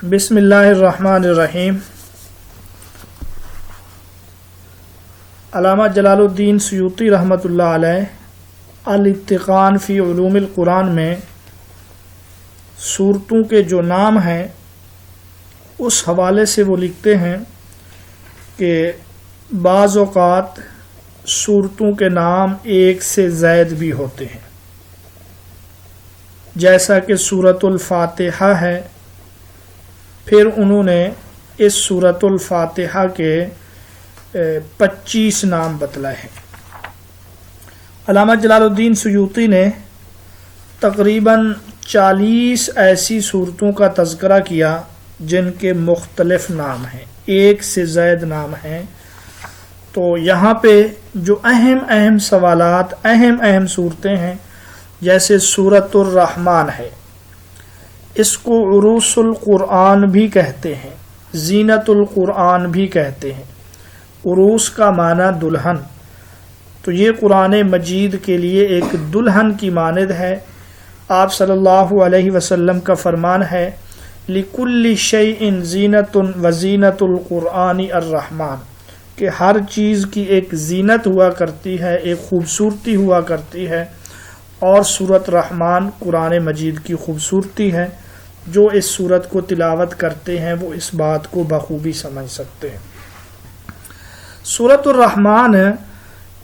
بسم اللہ الرحمن الرحیم۔ علامہ جلال الدین سیوطی رحمۃ اللہ علیہ الاتقان فی علوم القرآن میں سورتوں کے جو نام ہیں اس حوالے سے وہ لکھتے ہیں کہ بعض اوقات سورتوں کے نام ایک سے زائد بھی ہوتے ہیں، جیسا کہ سورۃ الفاتحہ ہے، پھر انہوں نے اس سورۃ الفاتحہ کے 25 نام بتلائے ہیں۔ علامہ جلال الدین سیوطی نے تقریباً 40 ایسی سورتوں کا تذکرہ کیا جن کے مختلف نام ہیں، ایک سے زائد نام ہیں۔ تو یہاں پہ جو اہم سوالات، اہم صورتیں ہیں، جیسے سورۃ الرحمن ہے، اس کو عروس القرآن بھی کہتے ہیں، زینت القرآن بھی کہتے ہیں۔ عروس کا معنی دلہن، تو یہ قرآن مجید کے لیے ایک دلہن کی مانند ہے۔ آپ صلی اللہ علیہ وسلم کا فرمان ہے، لِكُلِّ شَيْءٍ زِينَةٌ وَزِينَةُ الْقُرْآنِ الرحمن، کہ ہر چیز کی ایک زینت ہوا کرتی ہے، ایک خوبصورتی ہوا کرتی ہے، اور سورۃ رحمان قرآن مجید کی خوبصورتی ہے۔ جو اس سورت کو تلاوت کرتے ہیں وہ اس بات کو بخوبی سمجھ سکتے ہیں۔ سورۃ الرحمن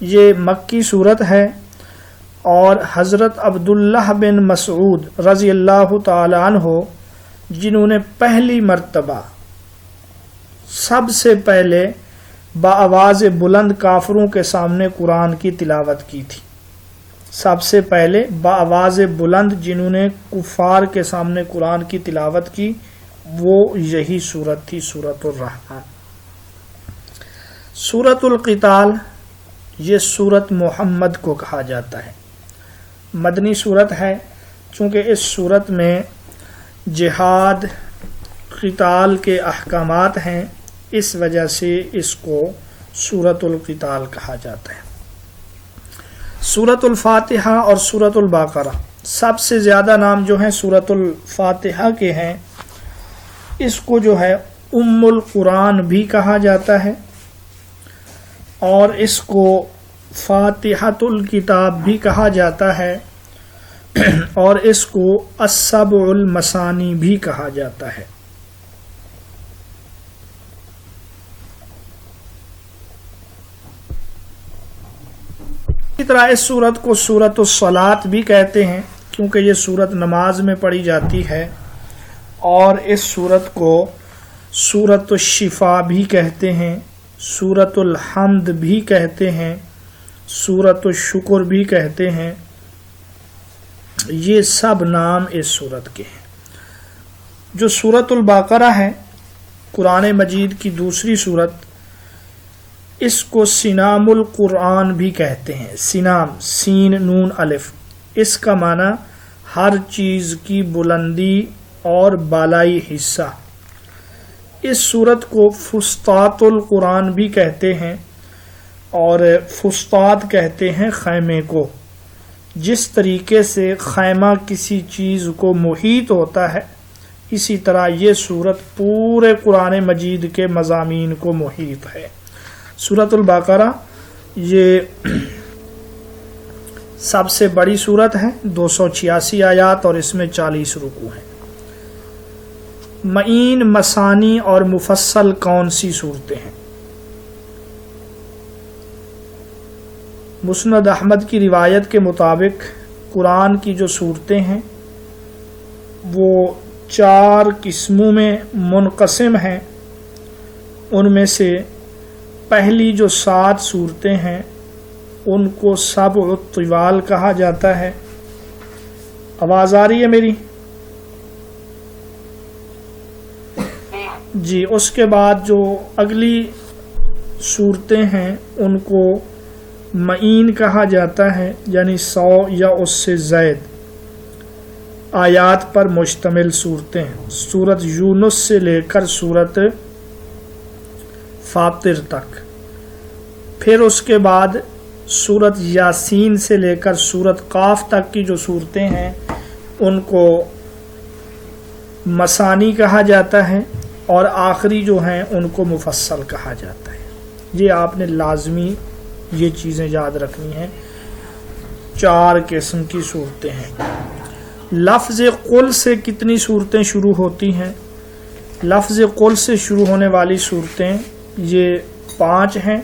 یہ مکی سورت ہے، اور حضرت عبداللہ بن مسعود رضی اللہ تعالی عنہ، جنہوں نے پہلی مرتبہ سب سے پہلے بآواز بلند کافروں کے سامنے قرآن کی تلاوت کی تھی، سب سے پہلے بآواز بلند جنہوں نے کفار کے سامنے قرآن کی تلاوت کی، وہ یہی سورت تھی، سورۃ الرحمن۔ سورۃ القتال یہ سورت محمد کو کہا جاتا ہے، مدنی سورت ہے، چونکہ اس سورت میں جہاد، قتال کے احکامات ہیں، اس وجہ سے اس کو سورۃ القتال کہا جاتا ہے۔ سورۃ الفاتحہ اور سورۃ البقرہ، سب سے زیادہ نام جو ہیں سورۃ الفاتحہ کے ہیں۔ اس کو جو ہے ام القرآن بھی کہا جاتا ہے، اور اس کو فاتحۃ الکتاب بھی کہا جاتا ہے، اور اس کو السبع المثانی بھی کہا جاتا ہے۔ اسی طرح اس سورت کو سورۃ الصلاۃ بھی کہتے ہیں، کیونکہ یہ سورت نماز میں پڑھی جاتی ہے، اور اس سورت کو سورۃ الشفاء بھی کہتے ہیں، سورۃ الحمد بھی کہتے ہیں، سورۃ الشکر بھی کہتے ہیں۔ یہ سب نام اس سورت کے ہیں۔ جو سورۃ البقرہ ہے، قرآن مجید کی دوسری سورت، اس کو سنام القرآن بھی کہتے ہیں۔ سنام، سین نون الف، اس کا معنی ہر چیز کی بلندی اور بالائی حصہ۔ اس سورت کو فسطاط القرآن بھی کہتے ہیں، اور فسطاط کہتے ہیں خیمے کو۔ جس طریقے سے خیمہ کسی چیز کو محیط ہوتا ہے، اسی طرح یہ سورت پورے قرآن مجید کے مضامین کو محیط ہے۔ سورۃ البقرہ یہ سب سے بڑی سورت ہے، 286 آیات، اور اس میں 40 رکوع ہیں۔ معین، مثانی اور مفصل کون سی صورتیں ہیں؟ مسند احمد کی روایت کے مطابق قرآن کی جو صورتیں ہیں وہ 4 قسموں میں منقسم ہیں۔ ان میں سے پہلی جو 7 صورتیں ہیں ان کو سبع الطوال کہا جاتا ہے۔ آواز آ رہی ہے میری؟ جی، اس کے بعد جو اگلی صورتیں ہیں ان کو معین کہا جاتا ہے، یعنی 100 یا اس سے زائد آیات پر مشتمل صورتیں، سورت یونس سے لے کر سورت فاطر تک۔ پھر اس کے بعد سورت یاسین سے لے کر سورت قاف تک کی جو صورتیں ہیں ان کو مسانی کہا جاتا ہے، اور آخری جو ہیں ان کو مفصل کہا جاتا ہے۔ یہ آپ نے لازمی یہ چیزیں یاد رکھنی ہیں۔ 4 قسم کی صورتیں ہیں۔ لفظ قل سے کتنی صورتیں شروع ہوتی ہیں؟ لفظ قل سے شروع ہونے والی صورتیں یہ 5 ہیں،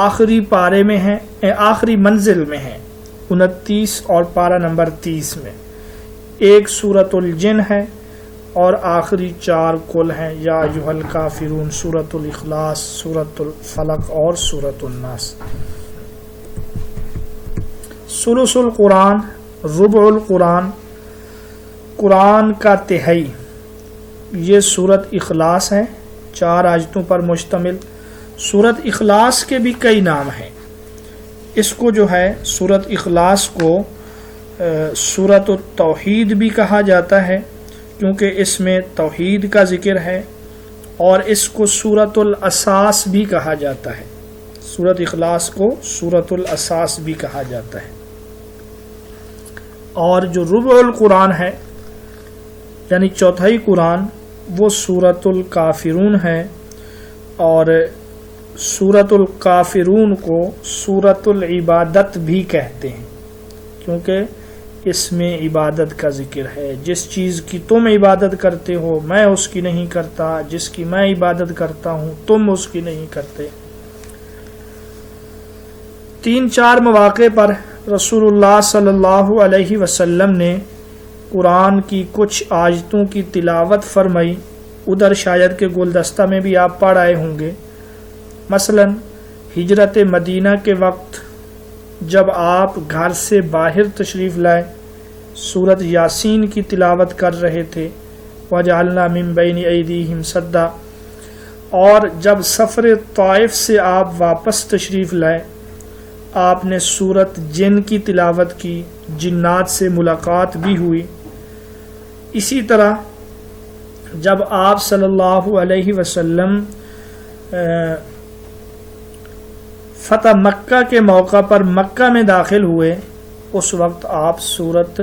آخری پارے میں ہیں، آخری منزل میں ہیں 29 اور پارہ نمبر 30 میں۔ ایک سورۃ الجن ہے اور آخری 4 قل ہیں، یا ایھا الکافرون، سورۃ الاخلاص، سورۃ الفلق اور سورۃ الناس۔ ثلث القرآن، ربع القرآن، قرآن کا تہائی، یہ سورۃ اخلاص ہے، 4 آیتوں پر مشتمل۔ سورۃ اخلاص کے بھی کئی نام ہیں۔ اس کو جو ہے سورۃ اخلاص کو سورۃ التوحید بھی کہا جاتا ہے، کیونکہ اس میں توحید کا ذکر ہے، اور اس کو سورۃ الاساس بھی کہا جاتا ہے۔ سورۃ اخلاص کو سورۃ الاساس بھی کہا جاتا ہے۔ اور جو ربع القرآن ہے یعنی چوتھائی قرآن، وہ سورۃ الکافرون ہے، اور سورۃ الکافرون کو سورۃ العبادت بھی کہتے ہیں، کیونکہ اس میں عبادت کا ذکر ہے۔ جس چیز کی تم عبادت کرتے ہو میں اس کی نہیں کرتا، جس کی میں عبادت کرتا ہوں تم اس کی نہیں کرتے۔ 3-4 مواقع پر رسول اللہ صلی اللہ علیہ وسلم نے قرآن کی کچھ آیتوں کی تلاوت فرمائی، ادھر شاید کہ گلدستہ میں بھی آپ پڑھ آئے ہوں گے۔ مثلا ہجرت مدینہ کے وقت جب آپ گھر سے باہر تشریف لائے، سورۃ یاسین کی تلاوت کر رہے تھے، وَجَعَلْنَا مِن بَيْنِ أَيْدِيهِمْ سَدًّا، اور جب سفر طائف سے آپ واپس تشریف لائے، آپ نے سورۃ جن کی تلاوت کی، جنات سے ملاقات بھی ہوئی۔ اسی طرح جب آپ صلی اللہ علیہ وسلم فتح مکہ کے موقع پر مکہ میں داخل ہوئے، اس وقت آپ سورۃ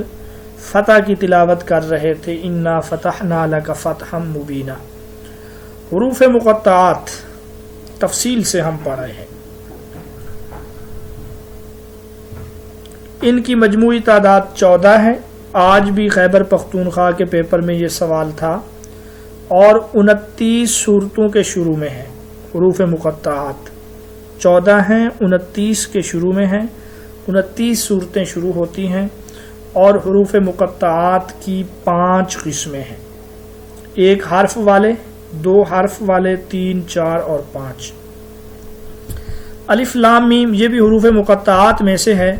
فتح کی تلاوت کر رہے تھے، اِنَّا فَتَحْنَا لَكَ فَتْحًا مُبِينًا۔ حروف مقطعات تفصیل سے ہم پڑھے ہیں، ان کی مجموعی تعداد 14 ہے۔ آج بھی خیبر پختونخوا کے پیپر میں یہ سوال تھا، اور 29 صورتوں کے شروع میں ہے۔ حروف مقطعات 14 ہیں، 29 کے شروع میں ہیں، 29 صورتیں شروع ہوتی ہیں، اور حروف مقطعات کی 5 قسمیں ہیں، 1 حرف والے، 2 حرف والے، 3، 4 اور 5۔ الف لام میم یہ بھی حروف مقطعات میں سے ہے،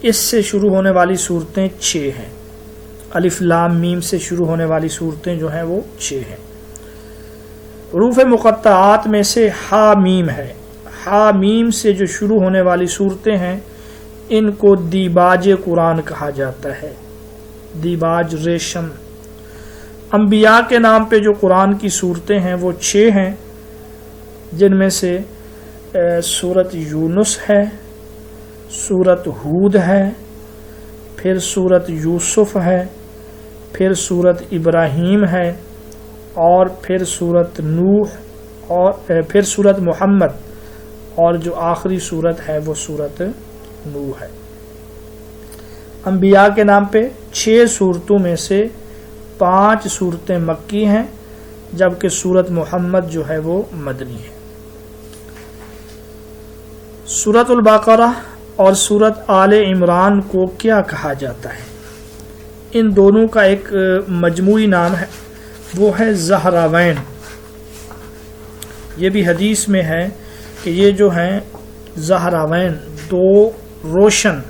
اس سے شروع ہونے والی صورتیں 6 ہیں۔ الف لام میم سے شروع ہونے والی صورتیں جو ہیں وہ 6 ہیں۔ حروف مقطعات میں سے ہا میم ہے، ہا میم سے جو شروع ہونے والی صورتیں ہیں ان کو دیباج قرآن کہا جاتا ہے، دیباج ریشم۔ انبیاء کے نام پہ جو قرآن کی صورتیں ہیں وہ 6 ہیں، جن میں سے سورۃ یونس ہے، سورۃ ہود ہے، پھر سورۃ یوسف ہے، پھر سورۃ ابراہیم ہے، اور پھر سورۃ نوح، اور پھر سورۃ محمد، اور جو آخری سورت ہے وہ سورۃ نوح ہے۔ انبیاء کے نام پہ 6 صورتوں میں سے 5 صورتیں مکی ہیں، جبکہ سورۃ محمد جو ہے وہ مدنی ہے۔ سورۃ البقرہ اور سورۃ آل عمران کو کیا کہا جاتا ہے؟ ان دونوں کا ایک مجموعی نام ہے، وہ ہے زہراوین۔ یہ بھی حدیث میں ہے کہ یہ جو ہیں زہراوین 2 روشن،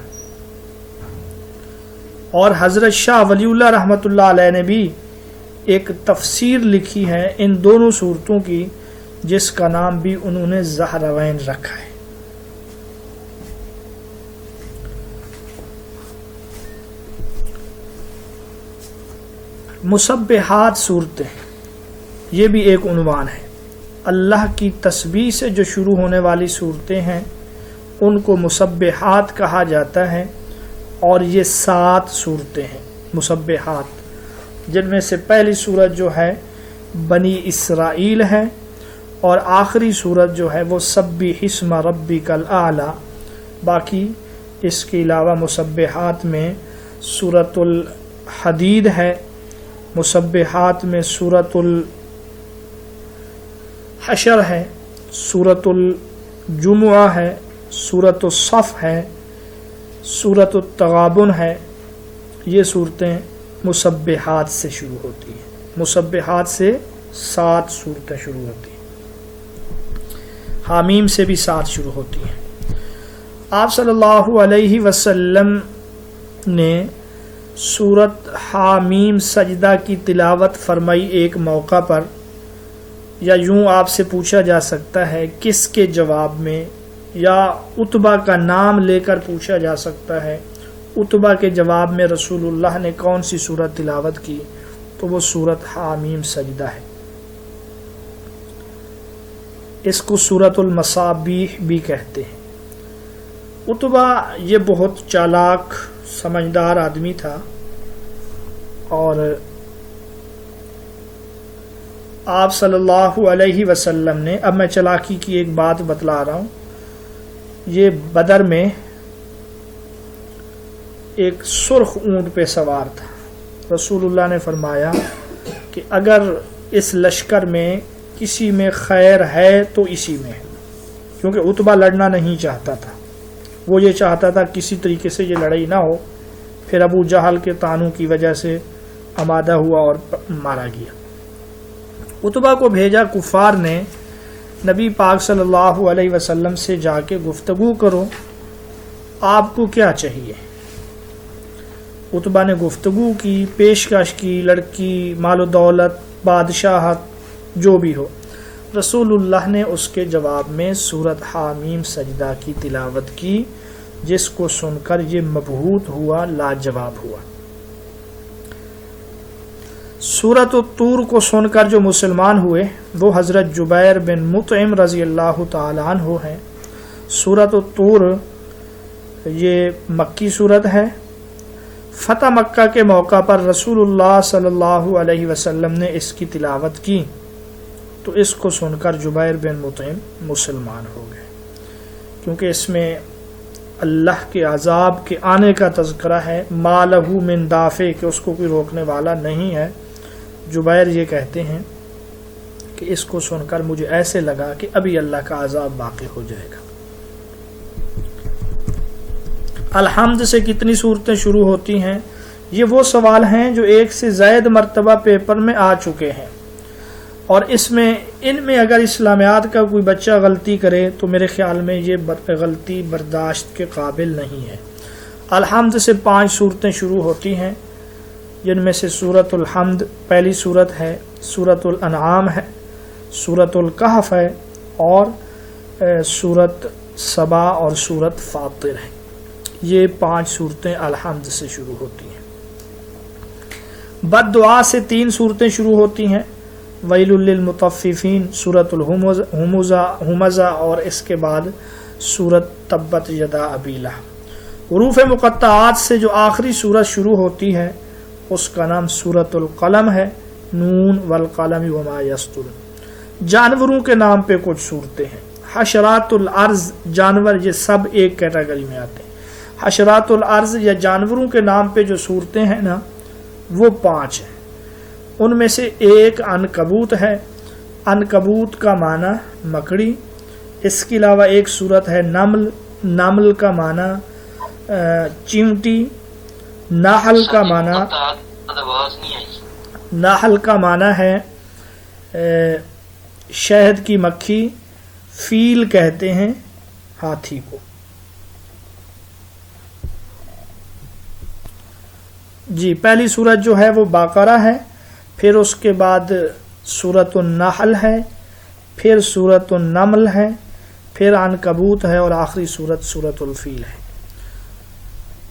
اور حضرت شاہ ولی اللہ رحمۃ اللہ علیہ نے بھی ایک تفسیر لکھی ہے ان دونوں صورتوں کی، جس کا نام بھی انہوں نے زہراوین رکھا ہے۔ مسبحات صورتیں، یہ بھی ایک عنوان ہے۔ اللہ کی تسبیح سے جو شروع ہونے والی صورتیں ہیں ان کو مسبحات کہا جاتا ہے، اور یہ 7 صورتیں ہیں مسبحات۔ جن میں سے پہلی سورت جو ہے بنی اسرائیل ہے، اور آخری سورت جو ہے وہ سبح اسم ربک الاعلی۔ باقی اس کے علاوہ مسبحات میں سورت الحدید ہے، مسبحات میں سورت الحشر ہے، سورت الجمعہ ہے، سورت الصف ہے، سورت التغابن ہے۔ یہ صورتیں مسبحات سے شروع ہوتی ہیں، مسبحات سے 7 صورتیں شروع ہوتی ہیں، حامیم سے بھی 7 شروع ہوتی ہیں۔ آپ صلی اللہ علیہ وسلم نے سورت حامیم سجدہ کی تلاوت فرمائی ایک موقع پر، یا یوں آپ سے پوچھا جا سکتا ہے کس کے جواب میں، یا عتبہ کا نام لے کر پوچھا جا سکتا ہے عتبہ کے جواب میں رسول اللہ نے کون سی سورت تلاوت کی، تو وہ سورت حامیم سجدہ ہے۔ اس کو سورت المصابیح بھی کہتے ہیں۔ عتبہ یہ بہت چالاک سمجھدار آدمی تھا، اور آپ صلی اللہ علیہ وسلم نے، اب میں چالاکی کی ایک بات بتلا رہا ہوں، یہ بدر میں ایک سرخ اونٹ پہ سوار تھا۔ رسول اللہ نے فرمایا کہ اگر اس لشکر میں کسی میں خیر ہے تو اسی میں ہے، کیونکہ عتبہ لڑنا نہیں چاہتا تھا، وہ یہ چاہتا تھا کسی طریقے سے یہ لڑائی نہ ہو، پھر ابو جہل کے طعنوں کی وجہ سے آمادہ ہوا اور مارا گیا۔ عتبہ کو بھیجا کفار نے، نبی پاک صلی اللہ علیہ وسلم سے جا کے گفتگو کرو، آپ کو کیا چاہیے۔ عتبہ نے گفتگو کی، پیشکش کی، لڑکی، مال و دولت، بادشاہت، جو بھی ہو۔ رسول اللہ نے اس کے جواب میں سورت حامیم سجدہ کی تلاوت کی، جس کو سن کر یہ مبہوت ہوا، لاجواب ہوا۔ سورت الطور کو سن کر جو مسلمان ہوئے وہ حضرت جبیر بن مطعم رضی اللہ تعالیٰ عنہ ہیں۔ سورت الطور یہ مکی سورت ہے۔ فتح مکہ کے موقع پر رسول اللہ صلی اللہ علیہ وسلم نے اس کی تلاوت کی، تو اس کو سن کر جبیر بن مطعم مسلمان ہو گئے، کیونکہ اس میں اللہ کے عذاب کے آنے کا تذکرہ ہے، ما لہو من دافع، کہ اس کو کوئی روکنے والا نہیں ہے۔ جبیر یہ کہتے ہیں کہ اس کو سن کر مجھے ایسے لگا کہ ابھی اللہ کا عذاب واقع ہو جائے گا۔ الحمد سے کتنی صورتیں شروع ہوتی ہیں؟ یہ وہ سوال ہیں جو ایک سے زائد مرتبہ پیپر میں آ چکے ہیں، اور ان میں اگر اسلامیات کا کوئی بچہ غلطی کرے تو میرے خیال میں یہ غلطی برداشت کے قابل نہیں ہے۔ الحمد سے 5 صورتیں شروع ہوتی ہیں، جن میں سے سورت الحمد پہلی صورت ہے، سورت الانعام ہے، سورت الکہف ہے، اور سورت سبا اور سورت فاطر ہے۔ یہ 5 صورتیں الحمد سے شروع ہوتی ہیں۔ بد دعا سے 3 صورتیں شروع ہوتی ہیں، ویل للمطففین، سورت الہمزہ، اور اس کے بعد سورت تبت یدا ابی لہب۔ حروف مقطعات سے جو آخری سورت شروع ہوتی ہے اس کا نام سورت القلم ہے، نون والقلم وما یسطرون۔ جانوروں کے نام پہ کچھ صورتیں ہیں۔ حشرات الارض، جانور، یہ سب ایک کیٹیگری میں آتے ہیں۔ حشرات الارض یا جانوروں کے نام پہ جو صورتیں ہیں نا، وہ 5 ہیں۔ ان میں سے ایک عنکبوت ہے، عنکبوت کا معنی مکڑی۔ اس کے علاوہ ایک صورت ہے نمل، نمل کا معنی چیونٹی۔ ناحل کا معنی ہے شہد کی مکھی۔ فیل کہتے ہیں ہاتھی کو۔ جی، پہلی سورت جو ہے وہ بقرہ ہے، پھر اس کے بعد سورت النحل ہے، پھر سورت النمل ہے، پھر عنکبوت ہے، اور آخری سورت سورت الفیل ہے۔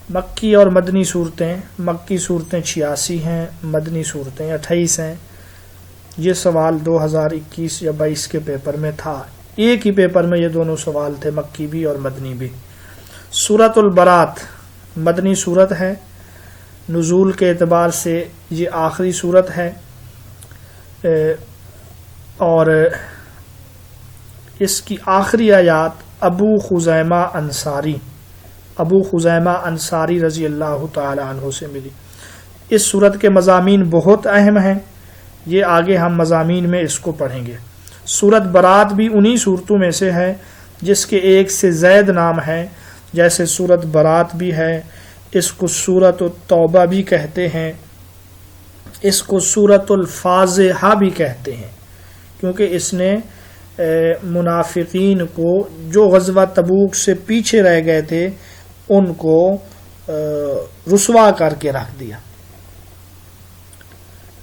مکی اور مدنی صورتیں، مکی صورتیں 86 ہیں، مدنی صورتیں 28 ہیں۔ یہ سوال 2021 یا 22 کے پیپر میں تھا، ایک ہی پیپر میں یہ دونوں سوال تھے، مکی بھی اور مدنی بھی۔ سورت البرات مدنی صورت ہے، نزول کے اعتبار سے یہ آخری صورت ہے، اور اس کی آخری آیات ابو خزیمہ انصاری رضی اللہ تعالی عنہ سے ملی۔ اس صورت کے مضامین بہت اہم ہیں، یہ آگے ہم مضامین میں اس کو پڑھیں گے۔ سورت برات بھی انہی صورتوں میں سے ہے جس کے ایک سے زائد نام ہے، جیسے سورت برات بھی ہے، اس کو سورت التوبہ بھی کہتے ہیں، اس کو سورت الفاضحہ بھی کہتے ہیں، کیونکہ اس نے منافقین کو جو غزوہ تبوک سے پیچھے رہ گئے تھے ان کو رسوا کر کے رکھ دیا۔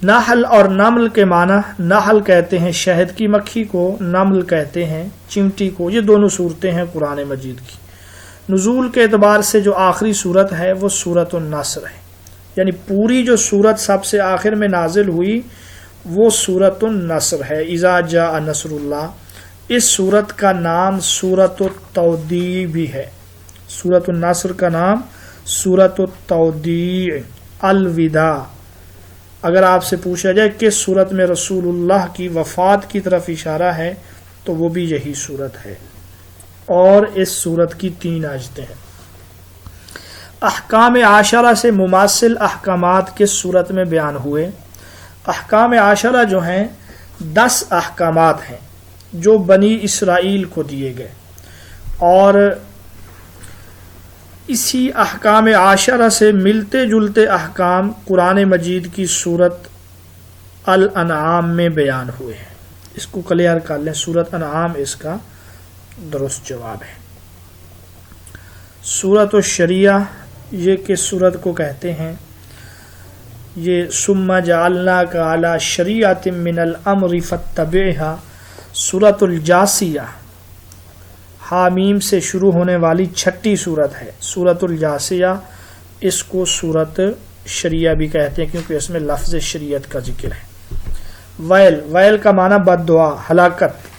نحل اور نمل کے معنی، نحل کہتے ہیں شہد کی مکھی کو، نمل کہتے ہیں چمٹی کو۔ یہ دونوں صورتیں ہیں قرآن مجید کی۔ نزول کے اعتبار سے جو آخری صورت ہے وہ سورۃ النصر ہے، یعنی پوری جو صورت سب سے آخر میں نازل ہوئی وہ سورۃ النصر ہے۔ اذا جاء نصر اللہ، اس صورت کا نام سورۃ التودیع بھی ہے۔ سورۃ النصر کا نام سورۃ التودیع، الوداع۔ اگر آپ سے پوچھا جائے کس صورت میں رسول اللہ کی وفات کی طرف اشارہ ہے تو وہ بھی یہی صورت ہے، اور اس صورت کی 3 آیتیں ہیں۔ احکام عاشرہ سے مماثل احکامات کس صورت میں بیان ہوئے؟ احکام عاشرہ جو ہیں 10 احکامات ہیں جو بنی اسرائیل کو دیے گئے، اور اسی احکام عاشرہ سے ملتے جلتے احکام قرآن مجید کی سورت الانعام میں بیان ہوئے ہیں۔ اس کو کلیئر کر لیں، سورت انعام اس کا درست جواب ہے۔ سورت الشریعہ، یہ کس سورت کو کہتے ہیں؟ یہ ثم جعلناک علی شریعۃ من الامر فاتبعھا، سورت الجاثیہ، حامیم سے شروع ہونے والی 6ٹھی صورت ہے۔ سورت الجاثیہ، اس کو سورت شریعہ بھی کہتے ہیں کیونکہ اس میں لفظ شریعت کا ذکر ہے۔ ویل کا معنی بد دعا، ہلاکت۔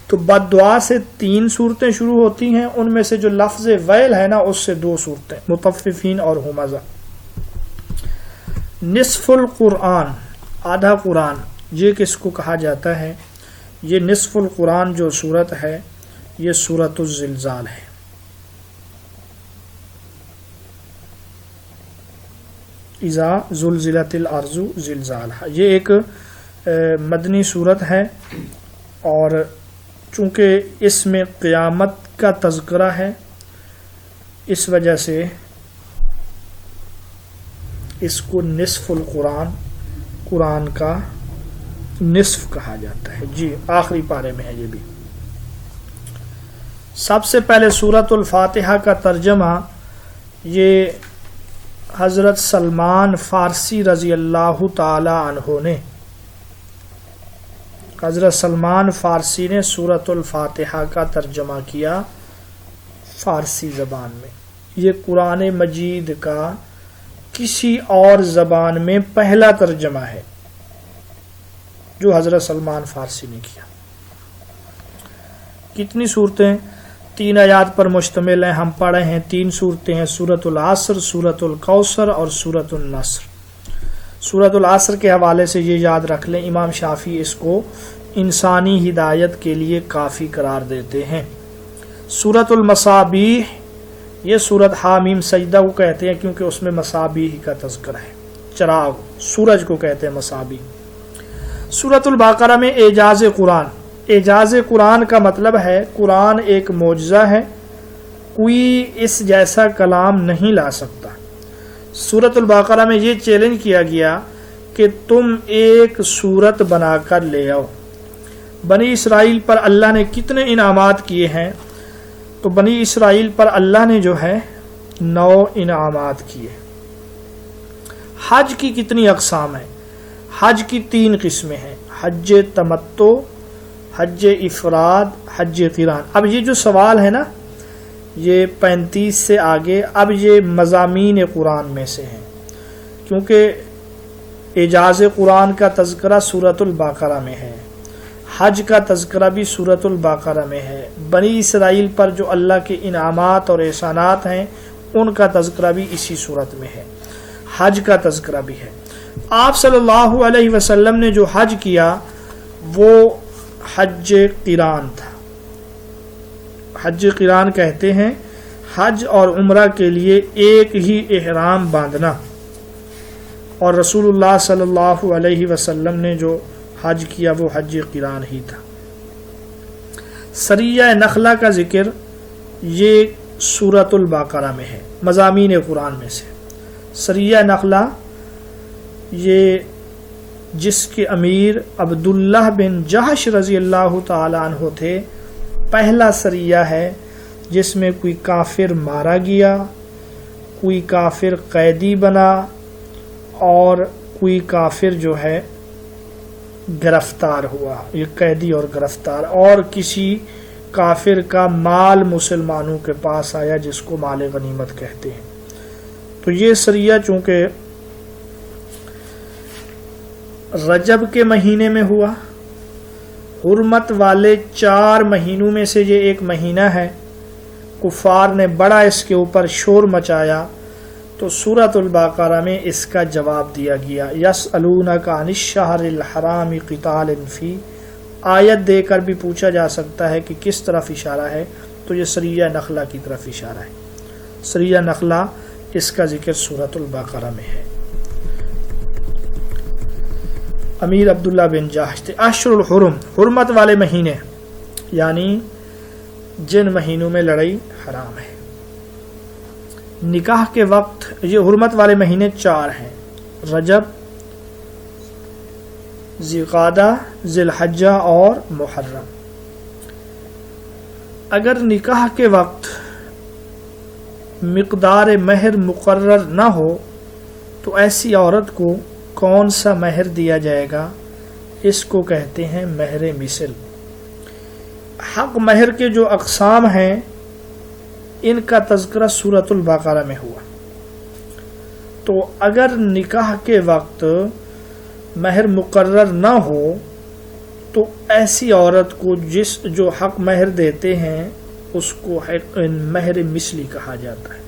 تو بد دعا سے 3 صورتیں شروع ہوتی ہیں، ان میں سے جو لفظ ویل ہے نا اس سے 2 صورتیں، مطففین اور ہمزہ۔ نصف القرآن، آدھا قرآن، یہ کس کو کہا جاتا ہے؟ یہ نصف القرآن جو صورت ہے یہ سورۃ الزلزال ہے۔ اذا زلزلت الارض زلزالها، یہ ایک مدنی صورت ہے، اور چونکہ اس میں قیامت کا تذکرہ ہے اس وجہ سے اس کو نصف القرآن، قرآن کا نصف کہا جاتا ہے۔ جی آخری پارے میں ہے یہ بھی۔ سب سے پہلے سورۃ الفاتحہ کا ترجمہ یہ حضرت سلمان فارسی رضی اللہ تعالی عنہ نے، حضرت سلمان فارسی نے سورۃ الفاتحہ کا ترجمہ کیا فارسی زبان میں۔ یہ قرآن مجید کا کسی اور زبان میں پہلا ترجمہ ہے جو حضرت سلمان فارسی نے کیا۔ کتنی صورتیں؟ 3 آیات پر مشتمل ہیں، ہم پڑھے ہیں 3 صورتیں ہیں، سورۃ العصر، سورۃ الکوثر اور سورۃ النصر۔ سورۃ العصر کے حوالے سے یہ یاد رکھ لیں، امام شافعی اس کو انسانی ہدایت کے لیے کافی قرار دیتے ہیں۔ سورۃ المصابیح، یہ سورت حامیم سجدہ کو کہتے ہیں کیونکہ اس میں مصابیح کا تذکرہ ہے، چراغ، سورج کو کہتے ہیں مصابیح۔ سورۃ البقرہ میں اعجاز قرآن، اعجاز قرآن کا مطلب ہے قرآن ایک معجزہ ہے، کوئی اس جیسا کلام نہیں لا سکتا۔ سورۃ البقرہ میں یہ چیلنج کیا گیا کہ تم ایک سورت بنا کر لے آؤ۔ بنی اسرائیل پر اللہ نے کتنے انعامات کیے ہیں؟ تو بنی اسرائیل پر اللہ نے جو ہے 9 انعامات کیے۔ حج کی کتنی اقسام ہیں؟ حج کی 3 قسمیں ہیں، حج تمتع، حج افراد، حج قران۔ اب یہ جو سوال ہے نا یہ 35 سے آگے، اب یہ مضامین قرآن میں سے ہیں، کیونکہ اعجاز قرآن کا تذکرہ سورۃ البقرہ میں ہے، حج کا تذکرہ بھی سورۃ البقرہ میں ہے، بنی اسرائیل پر جو اللہ کے انعامات اور احسانات ہیں ان کا تذکرہ بھی اسی صورت میں ہے۔ حج کا تذکرہ بھی ہے۔ آپ صلی اللہ علیہ وسلم نے جو حج کیا وہ حج قران تھا۔ حج قران کہتے ہیں حج اور عمرہ کے لیے ایک ہی احرام باندھنا، اور رسول اللہ صلی اللہ علیہ وسلم نے جو حج کیا وہ حج قران ہی تھا۔ سریہ نخلہ کا ذکر یہ سورۃ البقرہ میں ہے، مضامین قرآن میں سے۔ سریہ نخلہ یہ جس کے امیر عبداللہ بن جحش رضی اللہ تعالی عنہ تھے، پہلا سریہ ہے جس میں کوئی کافر مارا گیا، کوئی کافر قیدی بنا، اور کوئی کافر جو ہے گرفتار ہوا۔ یہ قیدی اور گرفتار، اور کسی کافر کا مال مسلمانوں کے پاس آیا جس کو مال غنیمت کہتے ہیں۔ تو یہ سریہ چونکہ رجب کے مہینے میں ہوا، حرمت والے 4 مہینوں میں سے یہ ایک مہینہ ہے، کفار نے بڑا اس کے اوپر شور مچایا، تو سورۃ البقرہ میں اس کا جواب دیا گیا۔ یسألونک عن الشہر الحرام قتال فی، آیت دے کر بھی پوچھا جا سکتا ہے کہ کس طرف اشارہ ہے، تو یہ سریہ نخلہ کی طرف اشارہ ہے۔ سریہ نخلہ اس کا ذکر سورۃ البقرہ میں ہے۔ امیر عبداللہ بن جحش تھے۔ اشہر الحرم، حرمت والے مہینے، یعنی جن مہینوں میں لڑائی حرام ہے۔ نکاح کے وقت یہ حرمت والے مہینے 4 ہیں، رجب، ذوالقعدہ، ذی الحجہ اور محرم۔ اگر نکاح کے وقت مقدار مہر مقرر نہ ہو تو ایسی عورت کو کون سا مہر دیا جائے گا؟ اس کو کہتے ہیں مہر مثل۔ حق مہر کے جو اقسام ہیں ان کا تذکرہ سورۃ البقرہ میں ہوا۔ تو اگر نکاح کے وقت مہر مقرر نہ ہو تو ایسی عورت کو جو حق مہر دیتے ہیں اس کو مہر مثلی کہا جاتا ہے،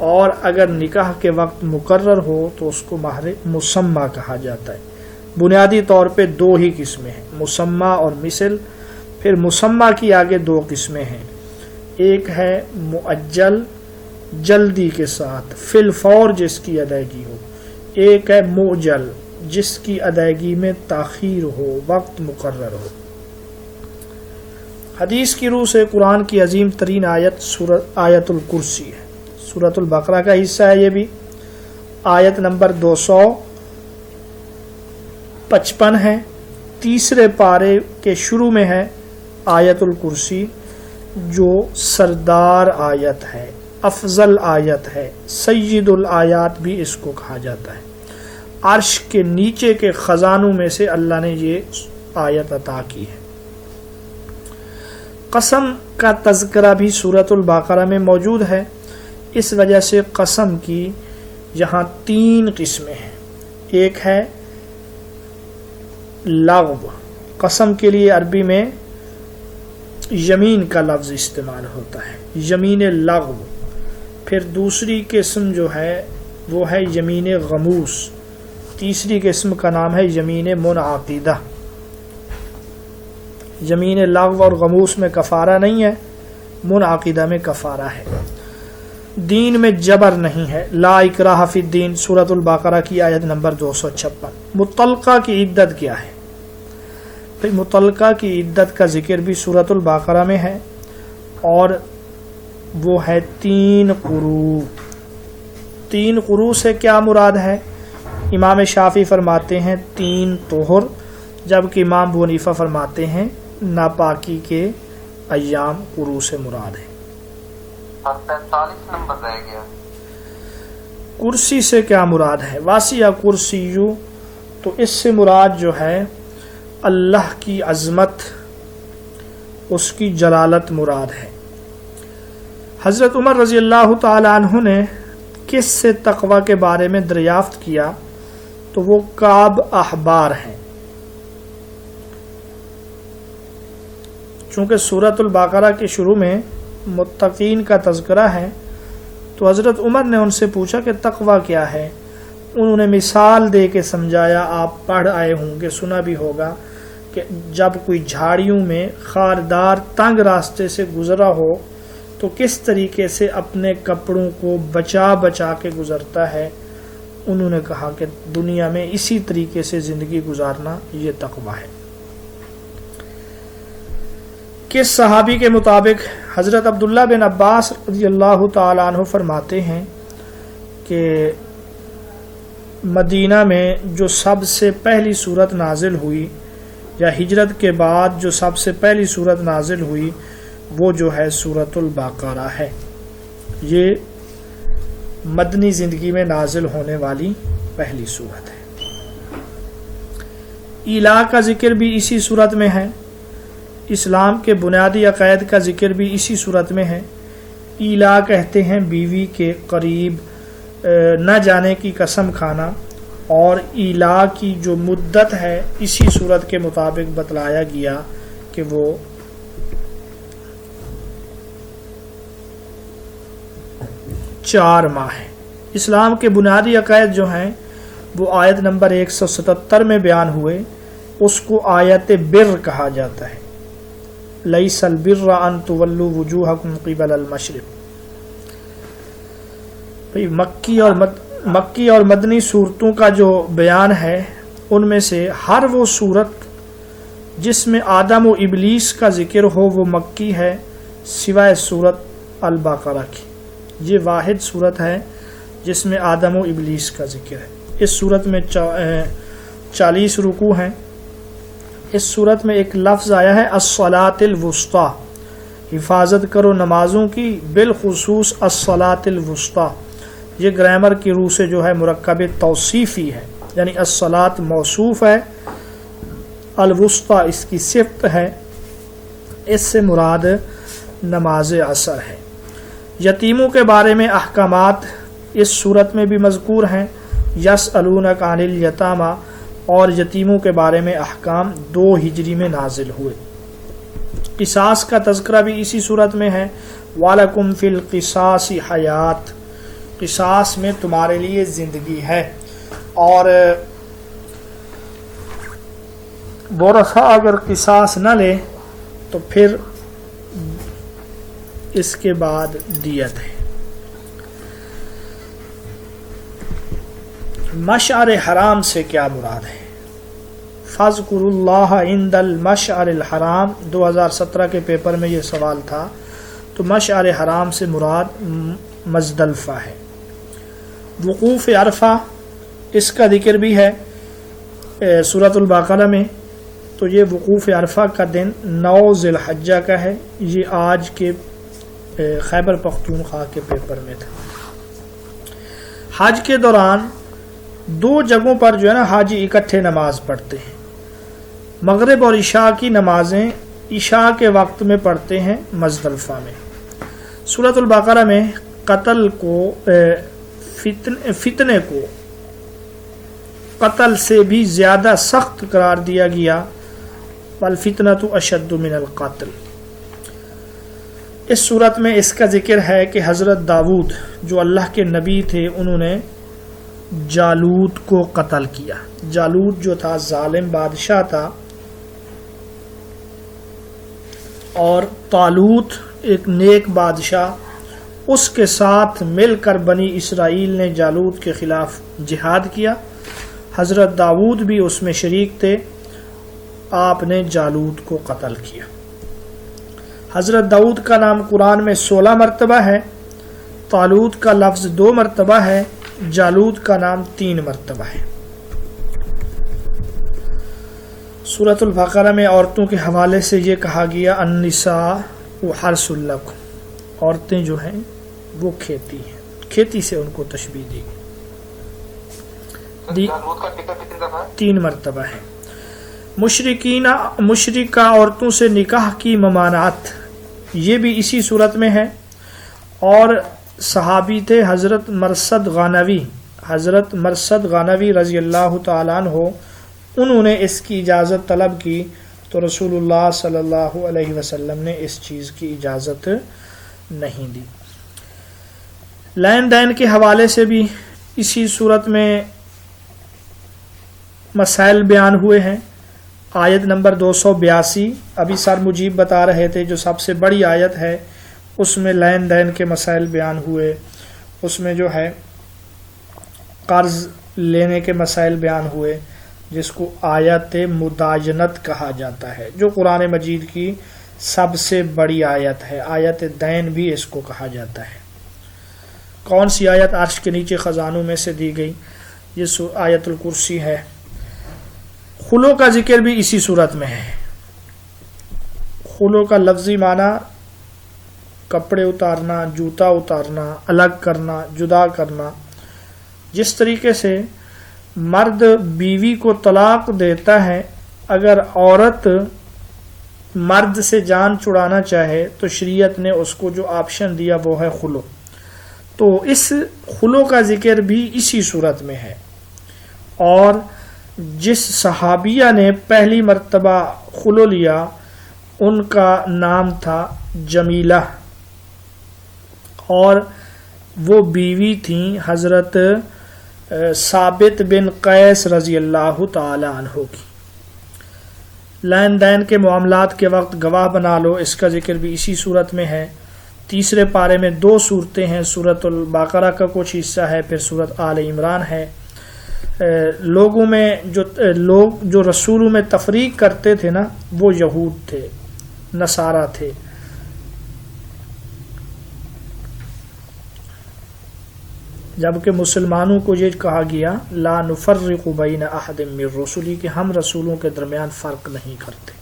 اور اگر نکاح کے وقت مقرر ہو تو اس کو مہر مسمہ کہا جاتا ہے۔ بنیادی طور پہ 2 ہی قسمیں ہیں، مسمہ اور مثل۔ پھر مسمہ کی آگے 2 قسمیں ہیں، ایک ہے مؤجل، جلدی کے ساتھ فی الفور جس کی ادائیگی ہو، ایک ہے مؤجل جس کی ادائیگی میں تاخیر ہو، وقت مقرر ہو۔ حدیث کی روح سے قرآن کی عظیم ترین آیت آیت الکرسی ہے، سورۃ البقرہ کا حصہ ہے۔ یہ بھی آیت نمبر 255 ہے، تیسرے پارے کے شروع میں ہے آیت الکرسی، جو سردار آیت ہے، افضل آیت ہے، سید الآیات بھی اس کو کہا جاتا ہے۔ عرش کے نیچے کے خزانوں میں سے اللہ نے یہ آیت عطا کی ہے۔ قسم کا تذکرہ بھی سورۃ البقرہ میں موجود ہے، اس وجہ سے قسم کی یہاں 3 قسمیں ہیں۔ ایک ہے لغو، قسم کے لیے عربی میں یمین کا لفظ استعمال ہوتا ہے، یمین لغو۔ پھر دوسری قسم جو ہے وہ ہے یمین غموس، تیسری قسم کا نام ہے یمین منعقدہ۔ یمین لغو اور غموس میں کفارہ نہیں ہے، منعقدہ میں کفارہ ہے۔ دین میں جبر نہیں ہے، لا اکراہ فی الدین، سورۃ البقرہ کی آیت نمبر 256۔ مطلقہ کی عدت کیا ہے؟ پھر مطلقہ کی عدت کا ذکر بھی سورۃ البقرہ میں ہے، اور وہ ہے 3 قروء۔ 3 قروء سے کیا مراد ہے؟ امام شافعی فرماتے ہیں 3 طہر، جبکہ امام ابو حنیفہ فرماتے ہیں ناپاکی کے ایام قروء سے مراد ہے۔ 45 نمبر رہ گیا۔ کرسی سے کیا مراد ہے؟ واسع کرسیو، تو اس سے مراد جو ہے اللہ کی عظمت، اس کی جلالت مراد ہے۔ حضرت عمر رضی اللہ تعالی عنہ نے کس سے تقوی کے بارے میں دریافت کیا؟ تو وہ کعب احبار ہیں۔ چونکہ سورۃ البقرہ کے شروع میں متقین کا تذکرہ ہے، تو حضرت عمر نے ان سے پوچھا کہ تقوی کیا ہے؟ انہوں نے مثال دے کے سمجھایا، آپ پڑھ آئے ہوں گے، سنا بھی ہوگا کہ جب کوئی جھاڑیوں میں خاردار تنگ راستے سے گزرا ہو تو کس طریقے سے اپنے کپڑوں کو بچا بچا کے گزرتا ہے۔ انہوں نے کہا کہ دنیا میں اسی طریقے سے زندگی گزارنا یہ تقویٰ ہے۔ کس صحابی کے مطابق حضرت عبداللہ بن عباس رضی اللہ تعالیٰ عنہ فرماتے ہیں کہ مدینہ میں جو سب سے پہلی صورت نازل ہوئی، یا ہجرت کے بعد جو سب سے پہلی صورت نازل ہوئی، وہ جو ہے سورۃ البقرہ ہے۔ یہ مدنی زندگی میں نازل ہونے والی پہلی صورت ہے۔ ایلا کا ذکر بھی اسی صورت میں ہے، اسلام کے بنیادی عقائد کا ذکر بھی اسی صورت میں ہے۔ ایلا کہتے ہیں بیوی کے قریب نہ جانے کی قسم کھانا، اور ایلا کی جو مدت ہے اسی صورت کے مطابق بتلایا گیا کہ وہ 4 ماہ ہے۔ اسلام کے بنیادی عقائد جو ہیں وہ آیت نمبر 177 میں بیان ہوئے، اس کو آیت بر کہا جاتا ہے۔ لیس البر ان تولوا وجوہکم قبل المشرق۔ مکی اور مدنی صورتوں کا جو بیان ہے، ان میں سے ہر وہ صورت جس میں آدم و ابلیس کا ذکر ہو وہ مکی ہے، سوائے صورت البقرہ کی۔ یہ واحد صورت ہے جس میں آدم و ابلیس کا ذکر ہے۔ اس صورت میں 40 رکوع ہیں۔ اس صورت میں ایک لفظ آیا ہے الصلاۃ الوسطیٰ، حفاظت کرو نمازوں کی، بالخصوص الصلاۃ الوسطیٰ۔ یہ گرامر کی روح سے جو ہے مرکب توصیفی ہے، یعنی الصلاۃ موصوف ہے، الوسطیٰ اس کی صفت ہے، اس سے مراد نماز عصر ہے۔ یتیموں کے بارے میں احکامات اس صورت میں بھی مذکور ہیں، یسألونک عن الیتامی، اور یتیموں کے بارے میں احکام 2 ہجری میں نازل ہوئے۔ قصاص کا تذکرہ بھی اسی صورت میں ہے، وَلَكُمْ فِي الْقِصَاصِ حیات، قصاص میں تمہارے لیے زندگی ہے۔ اور ورثہ اگر قصاص نہ لے تو پھر اس کے بعد دیت ہے۔ مشعر حرام سے کیا مراد ہے؟ فاذکروا اللہ عند المشعر الحرام، 2017 کے پیپر میں یہ سوال تھا۔ تو مشعر حرام سے مراد مزدلفہ ہے۔ وقوف عرفہ، اس کا ذکر بھی ہے سورۃ البقرہ میں۔ تو یہ وقوف عرفہ کا دن 9 ذی الحجہ کا ہے۔ یہ آج کے خیبر پختونخوا کے پیپر میں تھا۔ حج کے دوران 2 جگہوں پر جو ہے نا حاجی اکٹھے نماز پڑھتے ہیں۔ مغرب اور عشاء کی نمازیں عشاء کے وقت میں پڑھتے ہیں مزدلفہ میں۔ سورۃ البقرہ میں قتل کو فتنے کو قتل سے بھی زیادہ سخت قرار دیا گیا، والفتنۃ اشد من القتل۔ اس صورت میں اس کا ذکر ہے کہ حضرت داؤد جو اللہ کے نبی تھے، انہوں نے جالوت کو قتل کیا۔ جالوت جو تھا ظالم بادشاہ تھا، اور طالوت ایک نیک بادشاہ، اس کے ساتھ مل کر بنی اسرائیل نے جالوت کے خلاف جہاد کیا۔ حضرت داؤد بھی اس میں شریک تھے، آپ نے جالوت کو قتل کیا۔ حضرت داؤد کا نام قرآن میں 16 مرتبہ ہے، طالوت کا لفظ 2 مرتبہ ہے، جالوت کا نام 3 مرتبہ ہے۔ سورۃ البقرہ میں عورتوں کے حوالے سے یہ کہا گیا النساء حرث لکم، عورتیں جو ہیں وہ کھیتی ہیں، کھیتی سے ان کو تشبیہ دی گئی۔ 3 مرتبہ ہے۔ مشرکہ عورتوں سے نکاح کی ممانعت، یہ بھی اسی صورت میں ہے۔ اور صحابی تھے حضرت مرثد غانوی رضی اللہ تعالیٰ عنہ، انہوں نے اس کی اجازت طلب کی تو رسول اللہ صلی اللہ علیہ وسلم نے اس چیز کی اجازت نہیں دی۔ لین دین کے حوالے سے بھی اسی صورت میں مسائل بیان ہوئے ہیں. آیت نمبر 282 ابھی سر مجیب بتا رہے تھے جو سب سے بڑی آیت ہے اس میں لین دین کے مسائل بیان ہوئے، اس میں جو ہے قرض لینے کے مسائل بیان ہوئے جس کو آیت مداینت کہا جاتا ہے، جو قرآن مجید کی سب سے بڑی آیت ہے. آیت دین بھی اس کو کہا جاتا ہے. کون سی آیت عرش کے نیچے خزانوں میں سے دی گئی؟ یہ آیت الکرسی ہے. خلو کا ذکر بھی اسی صورت میں ہے. خلو کا لفظی معنی کپڑے اتارنا، جوتا اتارنا، الگ کرنا، جدا کرنا. جس طریقے سے مرد بیوی کو طلاق دیتا ہے، اگر عورت مرد سے جان چھڑانا چاہے تو شریعت نے اس کو جو آپشن دیا وہ ہے خلو. تو اس خلو کا ذکر بھی اسی صورت میں ہے. اور جس صحابیہ نے پہلی مرتبہ خلو لیا ان کا نام تھا جمیلہ، اور وہ بیوی تھیں حضرت ثابت بن قیس رضی اللہ تعالی عنہ کی. لین دین کے معاملات کے وقت گواہ بنا لو، اس کا ذکر بھی اسی صورت میں ہے. تیسرے پارے میں 2 صورتیں ہیں، سورۃ البقرہ کا کچھ حصہ ہے، پھر سورۃ آل عمران ہے. لوگوں میں جو رسولوں میں تفریق کرتے تھے نا وہ یہود تھے، نصارہ تھے. جبکہ مسلمانوں کو یہ کہا گیا لا نفرق بین احد من رسلی، کہ ہم رسولوں کے درمیان فرق نہیں کرتے.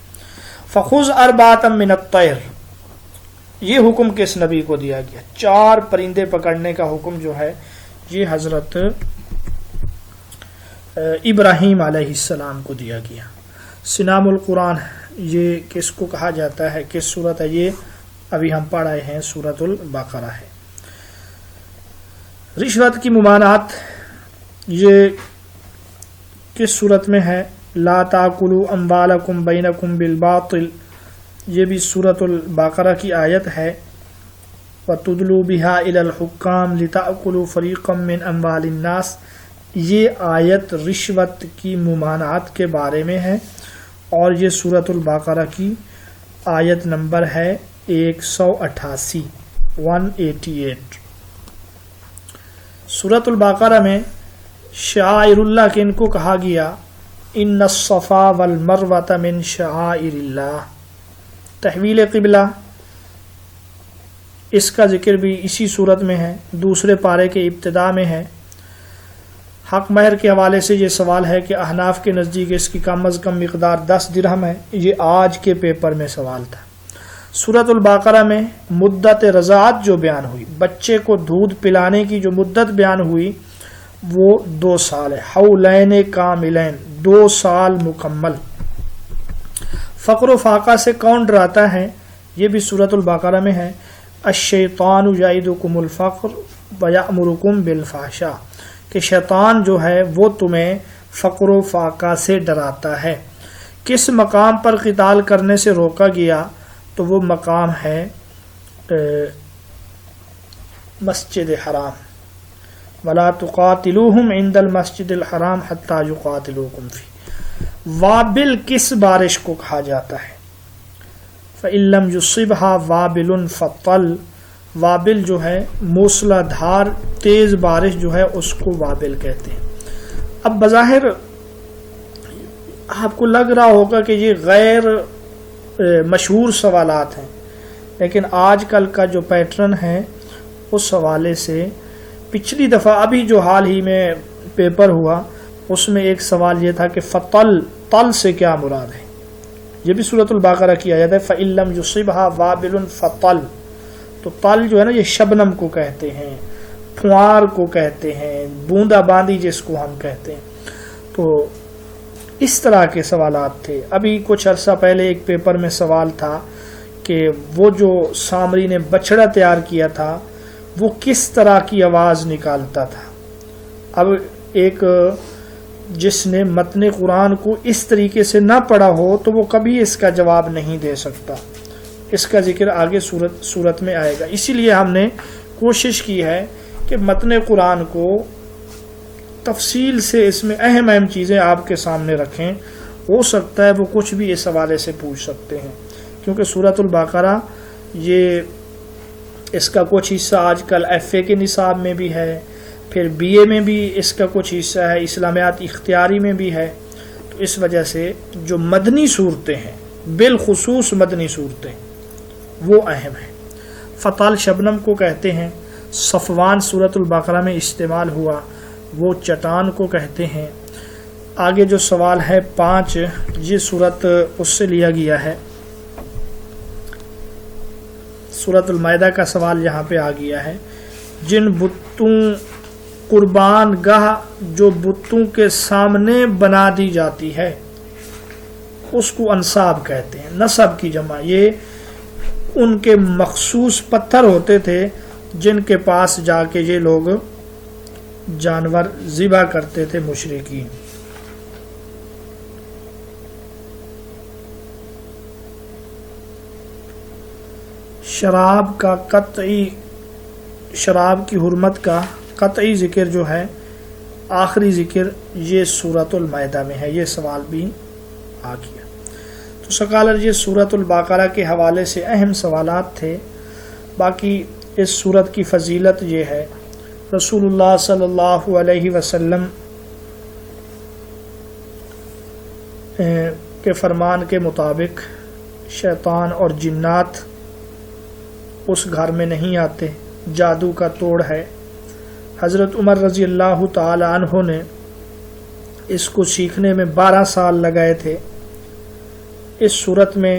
فخذ اربعۃ من الطیر، یہ حکم کس نبی کو دیا گیا؟ 4 پرندے پکڑنے کا حکم جو ہے یہ حضرت ابراہیم علیہ السلام کو دیا گیا. سنام القرآن یہ کس کو کہا جاتا ہے، کس صورت ہے؟ یہ ابھی ہم پڑھ آئے ہیں، سورۃ البقرہ ہے. رشوت کی ممانعت یہ کس صورت میں ہے؟ لا تاکلوا اموالکم بینکم بالباطل، یہ بھی سورۃ البقرہ کی آیت ہے. وَتُدْلُوا بِهَا إِلَى الْحُكَّامِ لِتَأْكُلُوا فَرِيقًا مِّنْ أَمْوَالِ النَّاسِ، یہ آیت رشوت کی ممانعت کے بارے میں ہے، اور یہ سورۃ البقرہ کی آیت نمبر ہے 188 188. سورۃ البقرہ میں شعائر اللہ کن کو کہا گیا؟ ان الصفا والمروۃ من شعائر اللہ. تحویل قبلہ اس کا ذکر بھی اسی صورت میں ہے، دوسرے پارے کے ابتدا میں ہے. حق مہر کے حوالے سے یہ سوال ہے کہ احناف کے نزدیک اس کی کم از کم مقدار 10 درہم ہے. یہ آج کے پیپر میں سوال تھا. سورۃ البقرہ میں مدت رضاعت جو بیان ہوئی، بچے کو دودھ پلانے کی جو مدت بیان ہوئی وہ 2 سال ہے. حولین کاملین، 2 سال مکمل. فقر و فاقہ سے کون ڈراتا ہے؟ یہ بھی سورۃ البقرہ میں ہے. الشیطان یعدکم الفقر ویأمرکم بالفحشاء، کہ شیطان جو ہے وہ تمہیں فقر و فاقہ سے ڈراتا ہے. کس مقام پر قتال کرنے سے روکا گیا؟ تو وہ مقام ہے مسجد حرام. ولا تقاتلوہم عند المسجد الحرام حتی یقاتلوکم فی. وابل کس بارش کو کہا جاتا ہے؟ فإن لم يصبها وابل فطل، وابل جو ہے موسلا دھار تیز بارش جو ہے اس کو وابل کہتے ہیں. اب بظاہر آپ کو لگ رہا ہوگا کہ یہ غیر مشہور سوالات ہیں، لیکن آج کل کا جو پیٹرن ہے اس حوالے سے پچھلی دفعہ ابھی جو حال ہی میں پیپر ہوا اس میں ایک سوال یہ تھا کہ فطل، طل سے کیا مراد ہے؟ یہ بھی سورۃ البقرہ کی آیت ہے. فإن لم يصبها وابل فطل، تو طل جو ہے نا یہ شبنم کو کہتے ہیں، پھوار کو کہتے ہیں، بوندا باندی جس کو ہم کہتے ہیں. تو اس طرح کے سوالات تھے. ابھی کچھ عرصہ پہلے ایک پیپر میں سوال تھا کہ وہ جو سامری نے بچڑا تیار کیا تھا وہ کس طرح کی آواز نکالتا تھا. اب ایک جس نے متن قرآن کو اس طریقے سے نہ پڑھا ہو تو وہ کبھی اس کا جواب نہیں دے سکتا. اس کا ذکر آگے صورت میں آئے گا. اسی لیے ہم نے کوشش کی ہے کہ متن قرآن کو تفصیل سے اس میں اہم چیزیں آپ کے سامنے رکھیں، ہو سکتا ہے وہ کچھ بھی اس حوالے سے پوچھ سکتے ہیں، کیونکہ سورۃ البقرہ یہ اس کا کچھ حصہ آج کل ایف اے کے نصاب میں بھی ہے، پھر بی اے میں بھی اس کا کچھ حصہ ہے، اسلامیات اختیاری میں بھی ہے، تو اس وجہ سے جو مدنی صورتیں ہیں، بالخصوص مدنی صورتیں، وہ اہم ہیں۔ فتال شبنم کو کہتے ہیں، صفوان سورۃ البقرہ میں استعمال ہوا، وہ چٹان کو کہتے ہیں۔ آگے جو سوال ہے 5، یہ صورت اس سے لیا گیا ہے، سورۃ المائدہ کا سوال یہاں پہ آ گیا ہے۔ جن بتوں قربان گاہ جو بتوں کے سامنے بنا دی جاتی ہے اس کو انصاب کہتے ہیں، نصب کی جمع۔ یہ ان کے مخصوص پتھر ہوتے تھے جن کے پاس جا کے یہ لوگ جانور ذبح کرتے تھے مشرکین۔ شراب کی حرمت کا قطعی ذکر جو ہے، آخری ذکر یہ سورۃ المائدہ میں ہے، یہ سوال بھی آ گیا۔ تو سکالر یہ سورۃ البقرہ کے حوالے سے اہم سوالات تھے۔ باقی اس سورت کی فضیلت یہ ہے، رسول اللہ صلی اللہ علیہ وسلم کے فرمان کے مطابق شیطان اور جنات اس گھر میں نہیں آتے، جادو کا توڑ ہے۔ حضرت عمر رضی اللہ تعالی عنہ نے اس کو سیکھنے میں 12 سال لگائے تھے۔ اس صورت میں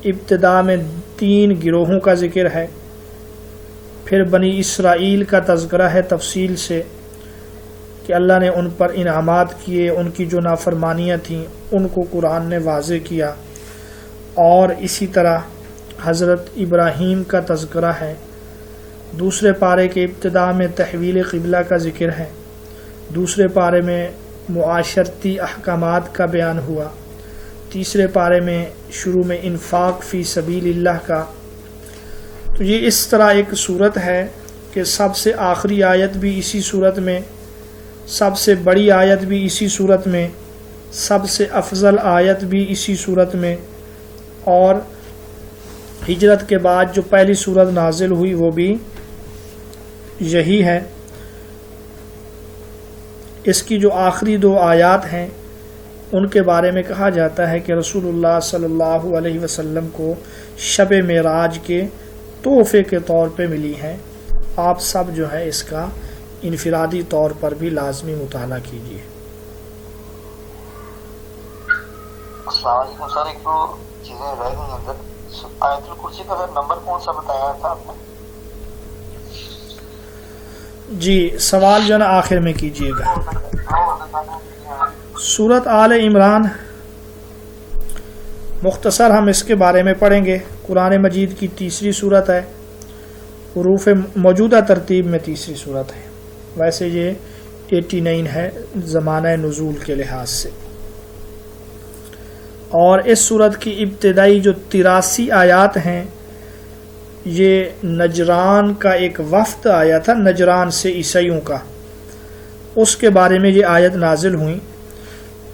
ابتدا میں 3 گروہوں کا ذکر ہے، پھر بنی اسرائیل کا تذکرہ ہے تفصیل سے کہ اللہ نے ان پر انعامات کیے، ان کی جو نافرمانیاں تھیں ان کو قرآن نے واضح کیا، اور اسی طرح حضرت ابراہیم کا تذکرہ ہے۔ دوسرے پارے کے ابتدا میں تحویل قبلہ کا ذکر ہے، دوسرے پارے میں معاشرتی احکامات کا بیان ہوا، تیسرے پارے میں شروع میں انفاق فی سبیل اللہ کا۔ تو یہ اس طرح ایک صورت ہے کہ سب سے آخری آیت بھی اسی صورت میں، سب سے بڑی آیت بھی اسی صورت میں، سب سے افضل آیت بھی اسی صورت میں، اور ہجرت کے بعد جو پہلی صورت نازل ہوئی وہ بھی یہی ہے۔ اس کی جو آخری 2 آیات ہیں ان کے بارے میں کہا جاتا ہے کہ رسول اللہ صلی اللہ علیہ وسلم کو شب معراج کے تحفے کے طور پہ ملی ہیں۔ آپ سب جو ہے اس کا انفرادی طور پر بھی لازمی مطالعہ کیجیے۔ السلام علیکم سر، ایک 2 چیزیں رہ گئی ہیں اندر۔ آیت الکرسی کا نمبر کون سا بتایا تھا آپ نے؟ جی سوال جو ہے نا آخر میں کیجیے گا۔ سورت آل عمران مختصر ہم اس کے بارے میں پڑھیں گے۔ قرآن مجید کی تیسری صورت ہے، حروف موجودہ ترتیب میں تیسری صورت ہے، ویسے یہ 89 ہے زمانہ نزول کے لحاظ سے، اور اس صورت کی ابتدائی جو 83 آیات ہیں یہ نجران کا ایک وفد آیا تھا، نجران سے عیسائیوں کا، اس کے بارے میں یہ آیت نازل ہوئی،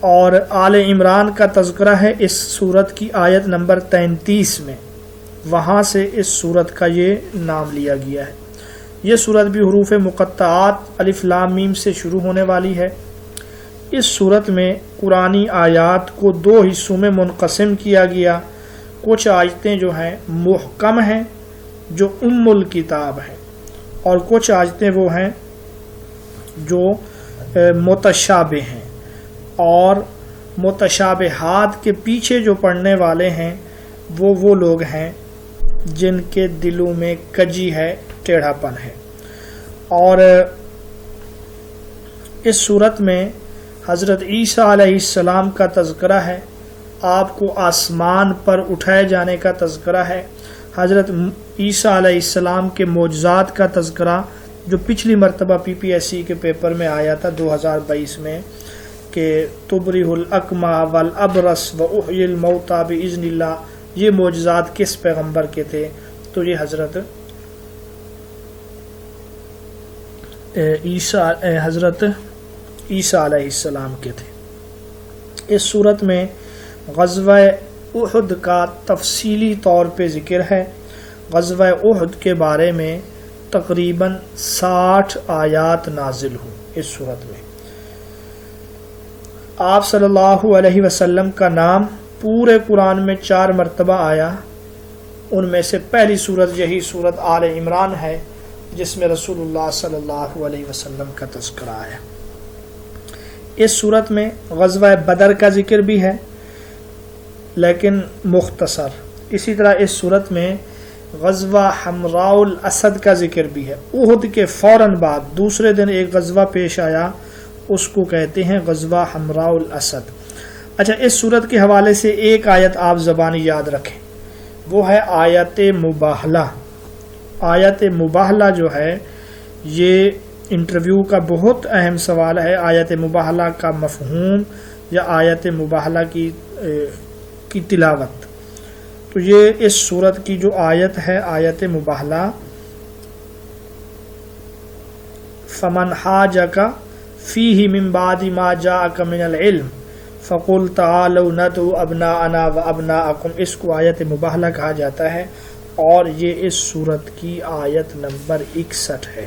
اور آل عمران کا تذکرہ ہے اس صورت کی آیت نمبر 33 میں، وہاں سے اس صورت کا یہ نام لیا گیا ہے۔ یہ صورت بھی حروف مقطعات الف لام میم سے شروع ہونے والی ہے۔ اس صورت میں قرآنی آیات کو 2 حصوں میں منقسم کیا گیا۔ کچھ آیتیں جو ہیں محکم ہیں جو ام الکتاب ہیں، اور کچھ آیتیں وہ ہیں جو متشابہ ہیں، اور متشابہات کے پیچھے جو پڑھنے والے ہیں وہ لوگ ہیں جن کے دلوں میں کجی ہے، ٹیڑھا پن ہے۔ اور اس صورت میں حضرت عیسیٰ علیہ السلام کا تذکرہ ہے، آپ کو آسمان پر اٹھائے جانے کا تذکرہ ہے، حضرت عیسیٰ علیہ السلام کے معجزات کا تذکرہ جو پچھلی مرتبہ PPSC کے پیپر میں آیا تھا 2022 میں، کہ تبرئ الاکمہ والابرص واحیی الموتى باذن اللہ، یہ معجزات کس پیغمبر کے تھے؟ تو یہ حضرت عیسیٰ علیہ السلام کے تھے۔ اس صورت میں غزوہ احد کا تفصیلی طور پہ ذکر ہے۔ غزوہ احد کے بارے میں تقریباً 60 آیات نازل ہوئی۔ اس صورت میں آپ صلی اللہ علیہ وسلم کا نام پورے قرآن میں 4 مرتبہ آیا۔ ان میں سے پہلی صورت یہی صورت آل عمران ہے، جس میں رسول اللہ صلی اللہ علیہ وسلم کا تذکرہ آیا۔ اس صورت میں غزوہ بدر کا ذکر بھی ہے لیکن مختصر۔ اسی طرح اس صورت میں غزوہ حمراء الاسد کا ذکر بھی ہے۔ احد کے فوراً بعد دوسرے دن ایک غزوہ پیش آیا، اس کو کہتے ہیں غزوہ حمراء الاسد۔ اچھا، اس صورت کے حوالے سے ایک آیت آپ زبانی یاد رکھیں، وہ ہے آیت مباہلہ۔ آیت مباہلہ جو ہے یہ انٹرویو کا بہت اہم سوال ہے۔ آیت مباہلہ کا مفہوم یا آیت مباہلہ کی تلاوت، تو یہ اس صورت کی جو آیت ہے آیت مباہلہ، فمن حاجک فیہ من بعد ما جاءک من العلم فقل تعالوا ندعو ابناءنا وابناءکم، اس کو آیت مباہلہ کہا جاتا ہے، اور یہ اس صورت کی آیت نمبر 61 ہے۔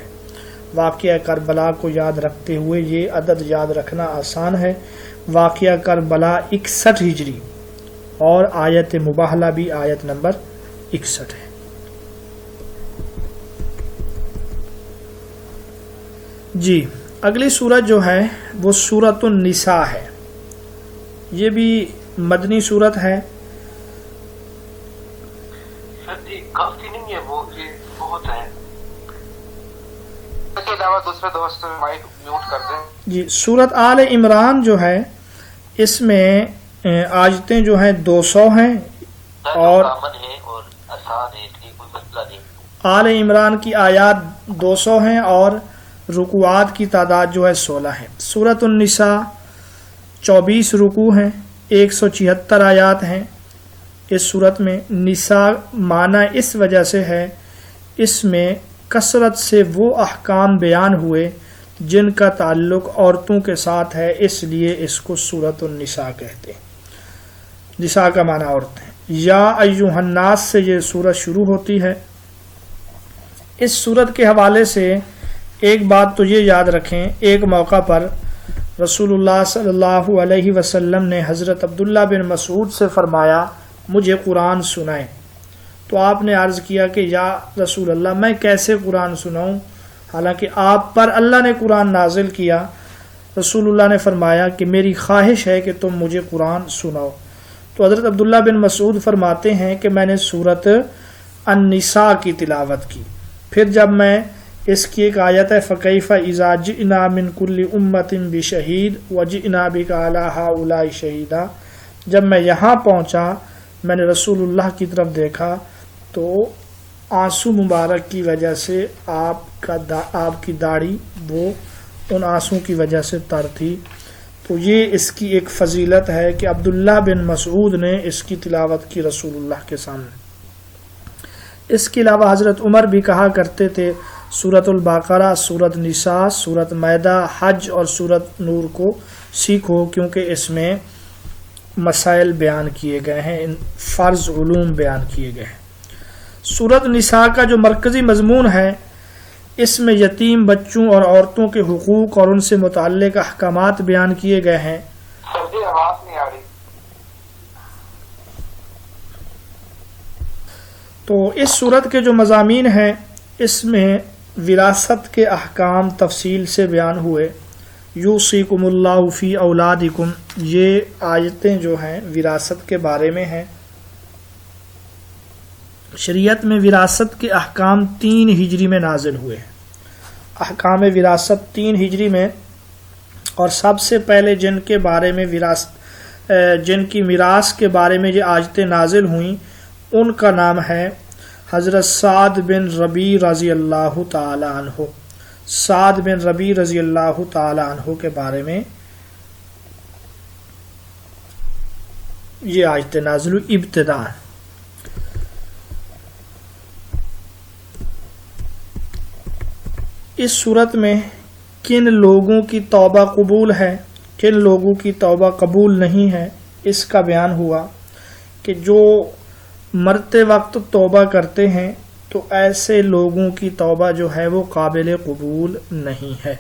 واقعہ کربلا کو یاد رکھتے ہوئے یہ عدد یاد رکھنا آسان ہے۔ واقعہ کربلا 61 ہجری اور آیت مباہلہ بھی آیت نمبر 61 ہے۔ جی، اگلی صورت جو ہے وہ سورۃ النساء ہے۔ یہ بھی مدنی صورت ہے۔ کافی نہیں ہے، وہ یہ بہت ہے۔ اس کے علاوہ دوسرے دوست مائک میوٹ کر دیں۔ جی، سورت آل عمران جو ہے اس میں آیتیں جو ہیں 200 ہیں اور آسان ہے، کوئی مسئلہ نہیں۔ آل عمران کی آیات 200 ہیں اور رکوعات کی تعداد جو ہے 16 ہے۔ سورۃ النساء 24 رکوع ہیں، 176 آیات ہیں۔ اس صورت میں نساء معنی اس وجہ سے ہے، اس میں کثرت سے وہ احکام بیان ہوئے جن کا تعلق عورتوں کے ساتھ ہے، اس لیے اس کو سورۃ النساء کہتے ہیں۔ نساء کا معنی عورتیں۔ یا ایھا الناس سے یہ سورت شروع ہوتی ہے۔ اس سورت کے حوالے سے ایک بات تو یہ یاد رکھیں، ایک موقع پر رسول اللہ صلی اللہ علیہ وسلم نے حضرت عبداللہ بن مسعود سے فرمایا مجھے قرآن سنائیں، تو آپ نے عرض کیا کہ یا رسول اللہ میں کیسے قرآن سناؤں، حالانکہ آپ پر اللہ نے قرآن نازل کیا۔ رسول اللہ نے فرمایا کہ میری خواہش ہے کہ تم مجھے قرآن سناؤ۔ تو حضرت عبداللہ بن مسعود فرماتے ہیں کہ میں نے سورت النساء کی تلاوت کی، پھر جب میں اس کی ایک آیت ہے فَكَيْفَ إِذَا جِئْنَا مِن كُلِّ أُمَّةٍ بِشَهِيدٍ وَجِئْنَا بِكَ عَلَى هَؤُلَاءِ شَهِيدًا، جب میں یہاں پہنچا میں نے رسول اللہ کی طرف دیکھا تو آنسو مبارک کی وجہ سے آپ کی داڑھی وہ ان آنسوں کی وجہ سے تر تھی۔ تو یہ اس کی ایک فضیلت ہے کہ عبداللہ بن مسعود نے اس کی تلاوت کی رسول اللہ کے سامنے۔ اس کے علاوہ حضرت عمر بھی کہا کرتے تھے سورۃ البقرہ، سورۃ نساء، سورۃ مائدہ، حج اور سورۃ نور کو سیکھو، کیونکہ اس میں مسائل بیان کیے گئے ہیں، فرض علوم بیان کیے گئے ہیں۔ سورۃ نساء کا جو مرکزی مضمون ہے اس میں یتیم بچوں اور عورتوں کے حقوق اور ان سے متعلق احکامات بیان کیے گئے ہیں۔ سردی آواز نہیں آ رہی۔ تو اس صورت کے جو مضامین ہیں اس میں وراثت کے احکام تفصیل سے بیان ہوئے۔ یوصیکم اللہ فی اولادکم، یہ آیتیں جو ہیں وراثت کے بارے میں ہیں۔ شریعت میں وراثت کے احکام 3 ہجری میں نازل ہوئے ہیں۔ احکام وراثت 3 ہجری میں، اور سب سے پہلے جن کے بارے میں جن کی میراث کے بارے میں یہ آیتیں نازل ہوئیں ان کا نام ہے حضرت سعد بن ربیع رضی اللہ تعالی عنہ۔ سعد بن ربیع رضی اللہ تعالی عنہ کے بارے میں یہ آیتیں نازل ہوئی ابتداء۔ اس صورت میں کن لوگوں کی توبہ قبول ہے، کن لوگوں کی توبہ قبول نہیں ہے، اس کا بیان ہوا کہ جو مرتے وقت توبہ کرتے ہیں تو ایسے لوگوں کی توبہ جو ہے وہ قابل قبول نہیں ہے۔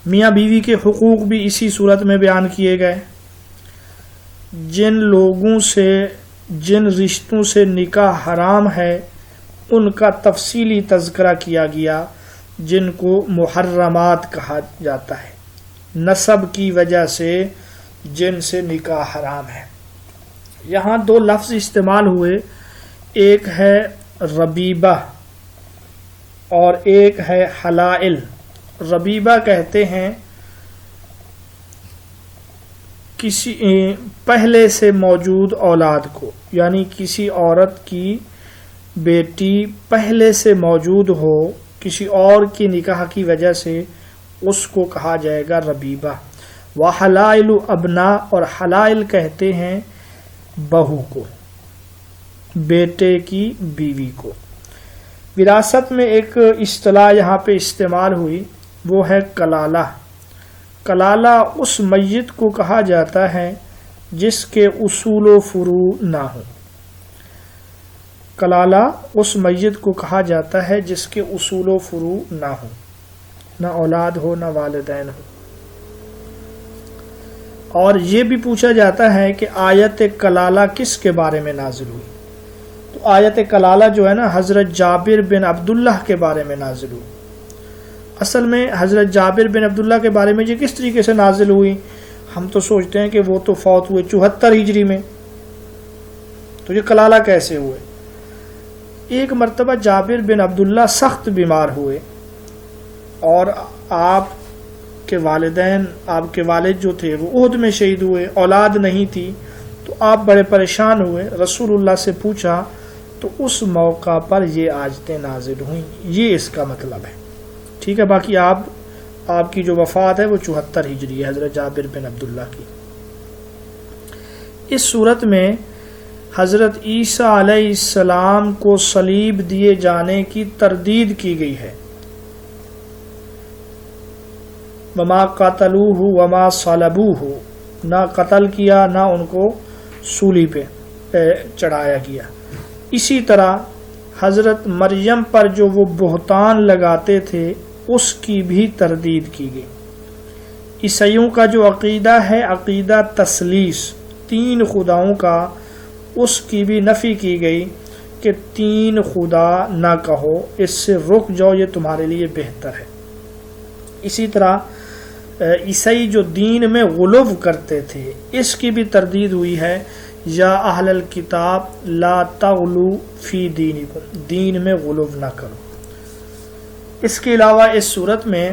میاں بیوی کے حقوق بھی اسی صورت میں بیان کیے گئے۔ جن لوگوں سے جن رشتوں سے نکاح حرام ہے ان کا تفصیلی تذکرہ کیا گیا، جن کو محرمات کہا جاتا ہے، نسب کی وجہ سے جن سے نکاح حرام ہے۔ یہاں دو لفظ استعمال ہوئے، ایک ہے ربیبہ اور ایک ہے حلائل۔ ربیبہ کہتے ہیں کسی پہلے سے موجود اولاد کو، یعنی کسی عورت کی بیٹی پہلے سے موجود ہو، کسی اور کی نکاح کی وجہ سے اس کو کہا جائے گا ربیبہ۔ وحلائل ابنا، اور حلائل کہتے ہیں بہو کو، بیٹے کی بیوی کو۔ وراثت میں ایک اصطلاح یہاں پہ استعمال ہوئی، وہ ہے کلالہ۔ کلالہ اس میت کو کہا جاتا ہے جس کے اصول و فروع نہ ہوں۔ کلالہ اس میت کو کہا جاتا ہے جس کے اصول و فروع نہ ہوں، نہ اولاد ہو نہ والدین ہو۔ اور یہ بھی پوچھا جاتا ہے کہ آیت کلالہ کس کے بارے میں نازل ہوئی؟ تو آیت کلالہ جو ہے نا حضرت جابر بن عبداللہ کے بارے میں نازل ہوئی۔ اصل میں حضرت جابر بن عبداللہ کے بارے میں یہ کس طریقے سے نازل ہوئی؟ ہم تو سوچتے ہیں کہ وہ تو فوت ہوئے 74 ہجری میں، تو یہ کلالہ کیسے ہوئے؟ ایک مرتبہ جابر بن عبداللہ سخت بیمار ہوئے اور آپ کے والدین، آپ کے والد جو تھے وہ احد میں شہید ہوئے، اولاد نہیں تھی، تو آپ بڑے پریشان ہوئے، رسول اللہ سے پوچھا تو اس موقع پر یہ آیتیں نازل ہوئیں۔ یہ اس کا مطلب ہے، ٹھیک ہے۔ باقی آپ کی جو وفات ہے وہ 74 ہجری ہے حضرت جابر بن عبداللہ کی۔ اس صورت میں حضرت عیسیٰ علیہ السلام کو صلیب دیے جانے کی تردید کی گئی ہے۔ وما قتلوہ وما صلبوہ، نہ قتل کیا نہ ان کو سولی پہ چڑھایا گیا۔ اسی طرح حضرت مریم پر جو وہ بہتان لگاتے تھے اس کی بھی تردید کی گئی۔ عیسائیوں کا جو عقیدہ ہے عقیدہ تثلیث، 3 خداؤں کا، اس کی بھی نفی کی گئی کہ 3 خدا نہ کہو، اس سے رک جاؤ، یہ تمہارے لیے بہتر ہے۔ اسی طرح عیسائی جو دین میں غلو کرتے تھے اس کی بھی تردید ہوئی ہے، یا اہل الکتاب لا تغلو فی دینکم، دین میں غلو نہ کرو۔ اس کے علاوہ اس صورت میں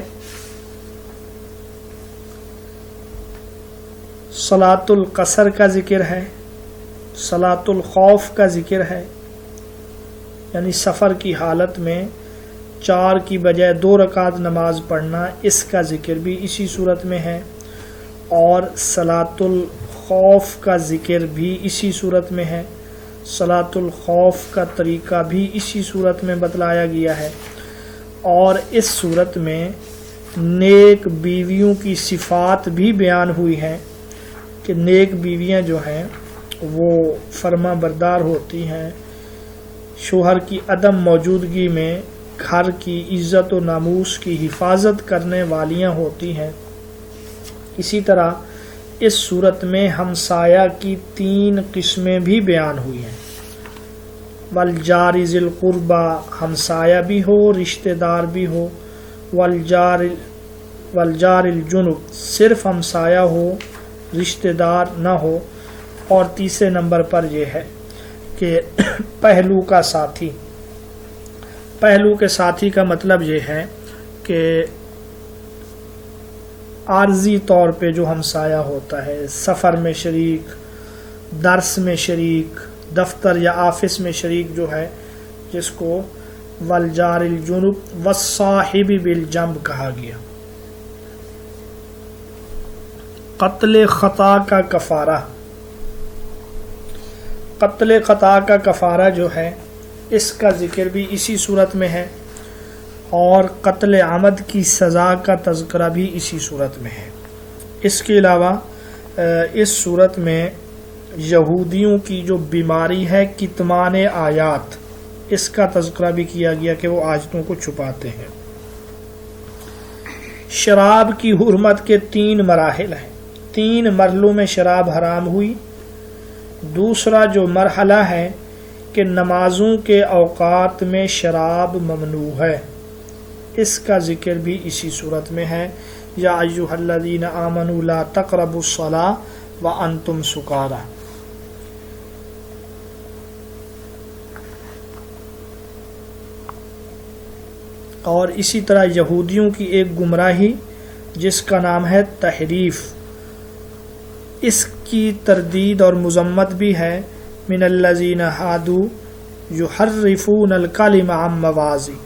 صلاۃ القصر کا ذکر ہے، صلاۃ الخوف کا ذکر ہے، یعنی سفر کی حالت میں 4 کی بجائے 2 رکعت نماز پڑھنا، اس کا ذکر بھی اسی صورت میں ہے، اور صلاۃ الخوف کا ذکر بھی اسی صورت میں ہے۔ صلاۃ الخوف کا طریقہ بھی اسی صورت میں بتلایا گیا ہے، اور اس صورت میں نیک بیویوں کی صفات بھی بیان ہوئی ہیں کہ نیک بیویاں جو ہیں وہ فرما بردار ہوتی ہیں، شوہر کی عدم موجودگی میں گھر کی عزت و ناموس کی حفاظت کرنے والیاں ہوتی ہیں۔ اسی طرح اس صورت میں ہمسایہ کی 3 قسمیں بھی بیان ہوئی ہیں۔ والجار ذی القربہ، ہمسایہ بھی ہو رشتہ دار بھی ہو، والجار الجنب، صرف ہمسایہ ہو رشتہ دار نہ ہو، اور تیسرے نمبر پر یہ ہے کہ پہلو کا ساتھی۔ پہلو کے ساتھی کا مطلب یہ ہے کہ عارضی طور پہ جو ہمسایہ ہوتا ہے، سفر میں شریک، درس میں شریک، دفتر یا آفس میں شریک جو ہے، جس کو والجار الجنب والصاحب بالجنب کہا گیا۔ قتل خطا کا کفارہ، قتل خطا کا کفارہ جو ہے اس کا ذکر بھی اسی صورت میں ہے، اور قتل عمد کی سزا کا تذکرہ بھی اسی صورت میں ہے۔ اس کے علاوہ اس صورت میں یہودیوں کی جو بیماری ہے کتمان آیات، اس کا تذکرہ بھی کیا گیا کہ وہ آیتوں کو چھپاتے ہیں۔ شراب کی حرمت کے 3 مراحل ہیں، 3 مرحلوں میں شراب حرام ہوئی۔ دوسرا جو مرحلہ ہے کہ نمازوں کے اوقات میں شراب ممنوع ہے، اس کا ذکر بھی اسی صورت میں ہے۔ یا ایھا الذین آمنوا لا تقربوا الصلاۃ وانتم سکارى۔ اور اسی طرح یہودیوں کی ایک گمراہی جس کا نام ہے تحریف، اس کی تردید اور مذمت بھی ہے۔ من الذین ہادوا یحرفون الکلم عن مواضع،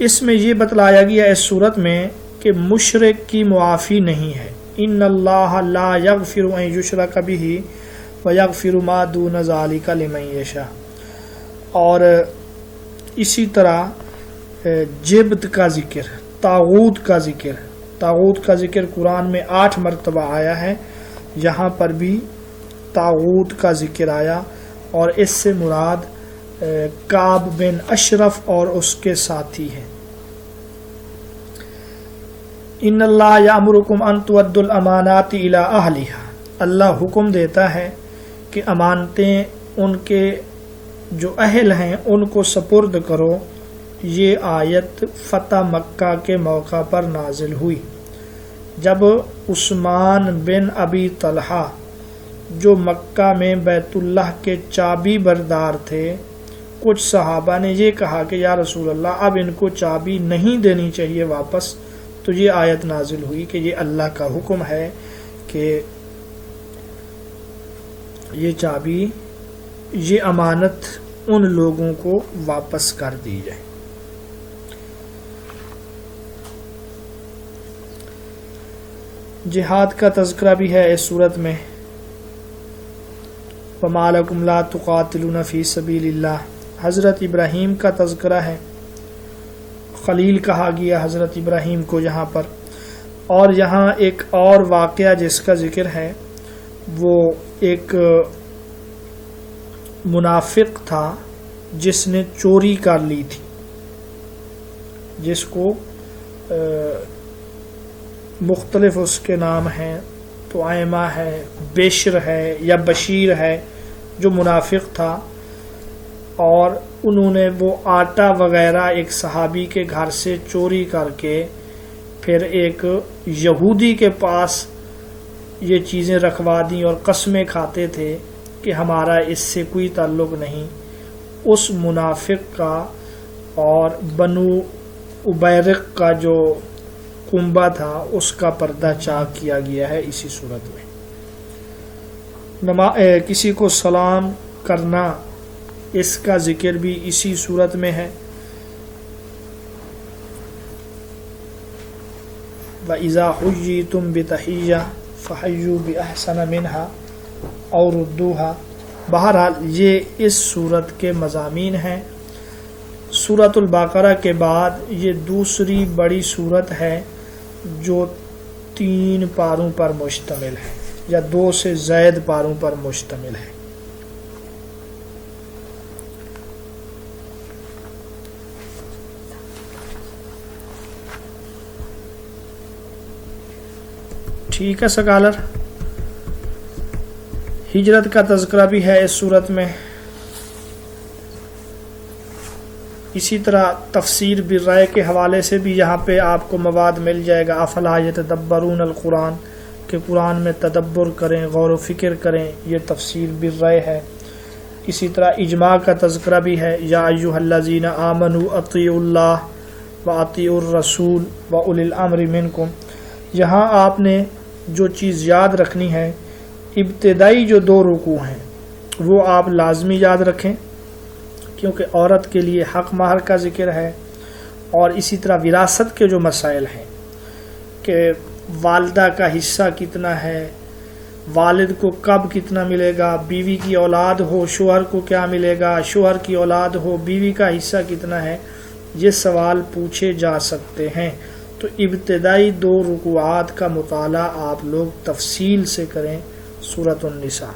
اس میں یہ بتلایا گیا اس صورت میں کہ مشرک کی معافی نہیں ہے۔ ان اللہ لا یغفر ان یشرک بہ ویغفر ما دون ذلک لمن یشاء۔ اور اسی طرح جبت کا ذکر، طاغوت کا ذکر قرآن میں 8 مرتبہ آیا ہے، یہاں پر بھی طاغوت کا ذکر آیا، اور اس سے مراد کعب بن اشرف اور اس کے ساتھی ہیں۔ ان اللہ یامرکم ان تؤدوا الامانات الی اہلھا، اللہ حکم دیتا ہے کہ امانتیں ان کے جو اہل ہیں ان کو سپرد کرو۔ یہ آیت فتح مکہ کے موقع پر نازل ہوئی، جب عثمان بن ابی طلحہ جو مکہ میں بیت اللہ کے چابی بردار تھے، کچھ صحابہ نے یہ کہا کہ یا رسول اللہ اب ان کو چابی نہیں دینی چاہیے واپس، تو یہ آیت نازل ہوئی کہ یہ اللہ کا حکم ہے کہ یہ چابی، یہ امانت ان لوگوں کو واپس کر دی جائے۔ جہاد کا تذکرہ بھی ہے اس صورت میں۔ وَمَا لَكُمْ لَا تُقَاتِلُونَ فِي سَبِيلِ اللَّهِ، حضرت ابراہیم کا تذکرہ ہے، خلیل کہا گیا حضرت ابراہیم کو یہاں پر۔ اور یہاں ایک اور واقعہ جس کا ذکر ہے، وہ ایک منافق تھا جس نے چوری کر لی تھی، جس کو مختلف اس کے نام ہیں، طعیمہ ہے، بشر ہے یا بشیر ہے، جو منافق تھا، اور انہوں نے وہ آٹا وغیرہ ایک صحابی کے گھر سے چوری کر کے پھر ایک یہودی کے پاس یہ چیزیں رکھوا دیں اور قسمیں کھاتے تھے کہ ہمارا اس سے کوئی تعلق نہیں۔ اس منافق کا اور بنو ابیرق کا جو کنبہ تھا اس کا پردہ چاک کیا گیا ہے اسی صورت میں۔ کسی کو سلام کرنا، اس کا ذکر بھی اسی صورت میں ہے۔ وَإِذَا حُيِّيتُم بِتَحِيَّةٍ فَحَيُّوا بِأَحْسَنَ مِنْهَا أَوْ رُدُّوهَا۔ بہرحال یہ اس صورت کے مضامین ہیں۔ سورۃ البقرہ کے بعد یہ دوسری بڑی صورت ہے جو 3 پاروں پر مشتمل ہے، یا 2 سے زائد پاروں پر مشتمل ہے۔ ٹھیک ہے سکالر، ہجرت کا تذکرہ بھی ہے اس صورت میں۔ اسی طرح تفسیر بالرائے کے حوالے سے بھی یہاں پہ آپ کو مواد مل جائے گا۔ افلا یتدبرون القرآن، کہ قرآن میں تدبر کریں، غور و فکر کریں، یہ تفسیر بالرائے ہے۔ اسی طرح اجماع کا تذکرہ بھی ہے۔ یا ایھا الذین آمنوا اطیعوا اللہ واطیعوا الرسول واولی الامر منکم۔ یہاں آپ نے جو چیز یاد رکھنی ہے، ابتدائی جو 2 رکوع ہیں وہ آپ لازمی یاد رکھیں، کیونکہ عورت کے لیے حق مہر کا ذکر ہے، اور اسی طرح وراثت کے جو مسائل ہیں کہ والدہ کا حصہ کتنا ہے، والد کو کب کتنا ملے گا، بیوی کی اولاد ہو شوہر کو کیا ملے گا، شوہر کی اولاد ہو بیوی کا حصہ کتنا ہے، یہ سوال پوچھے جا سکتے ہیں، تو ابتدائی 2 رکوعات کا مطالعہ آپ لوگ تفصیل سے کریں سورۃ النساء۔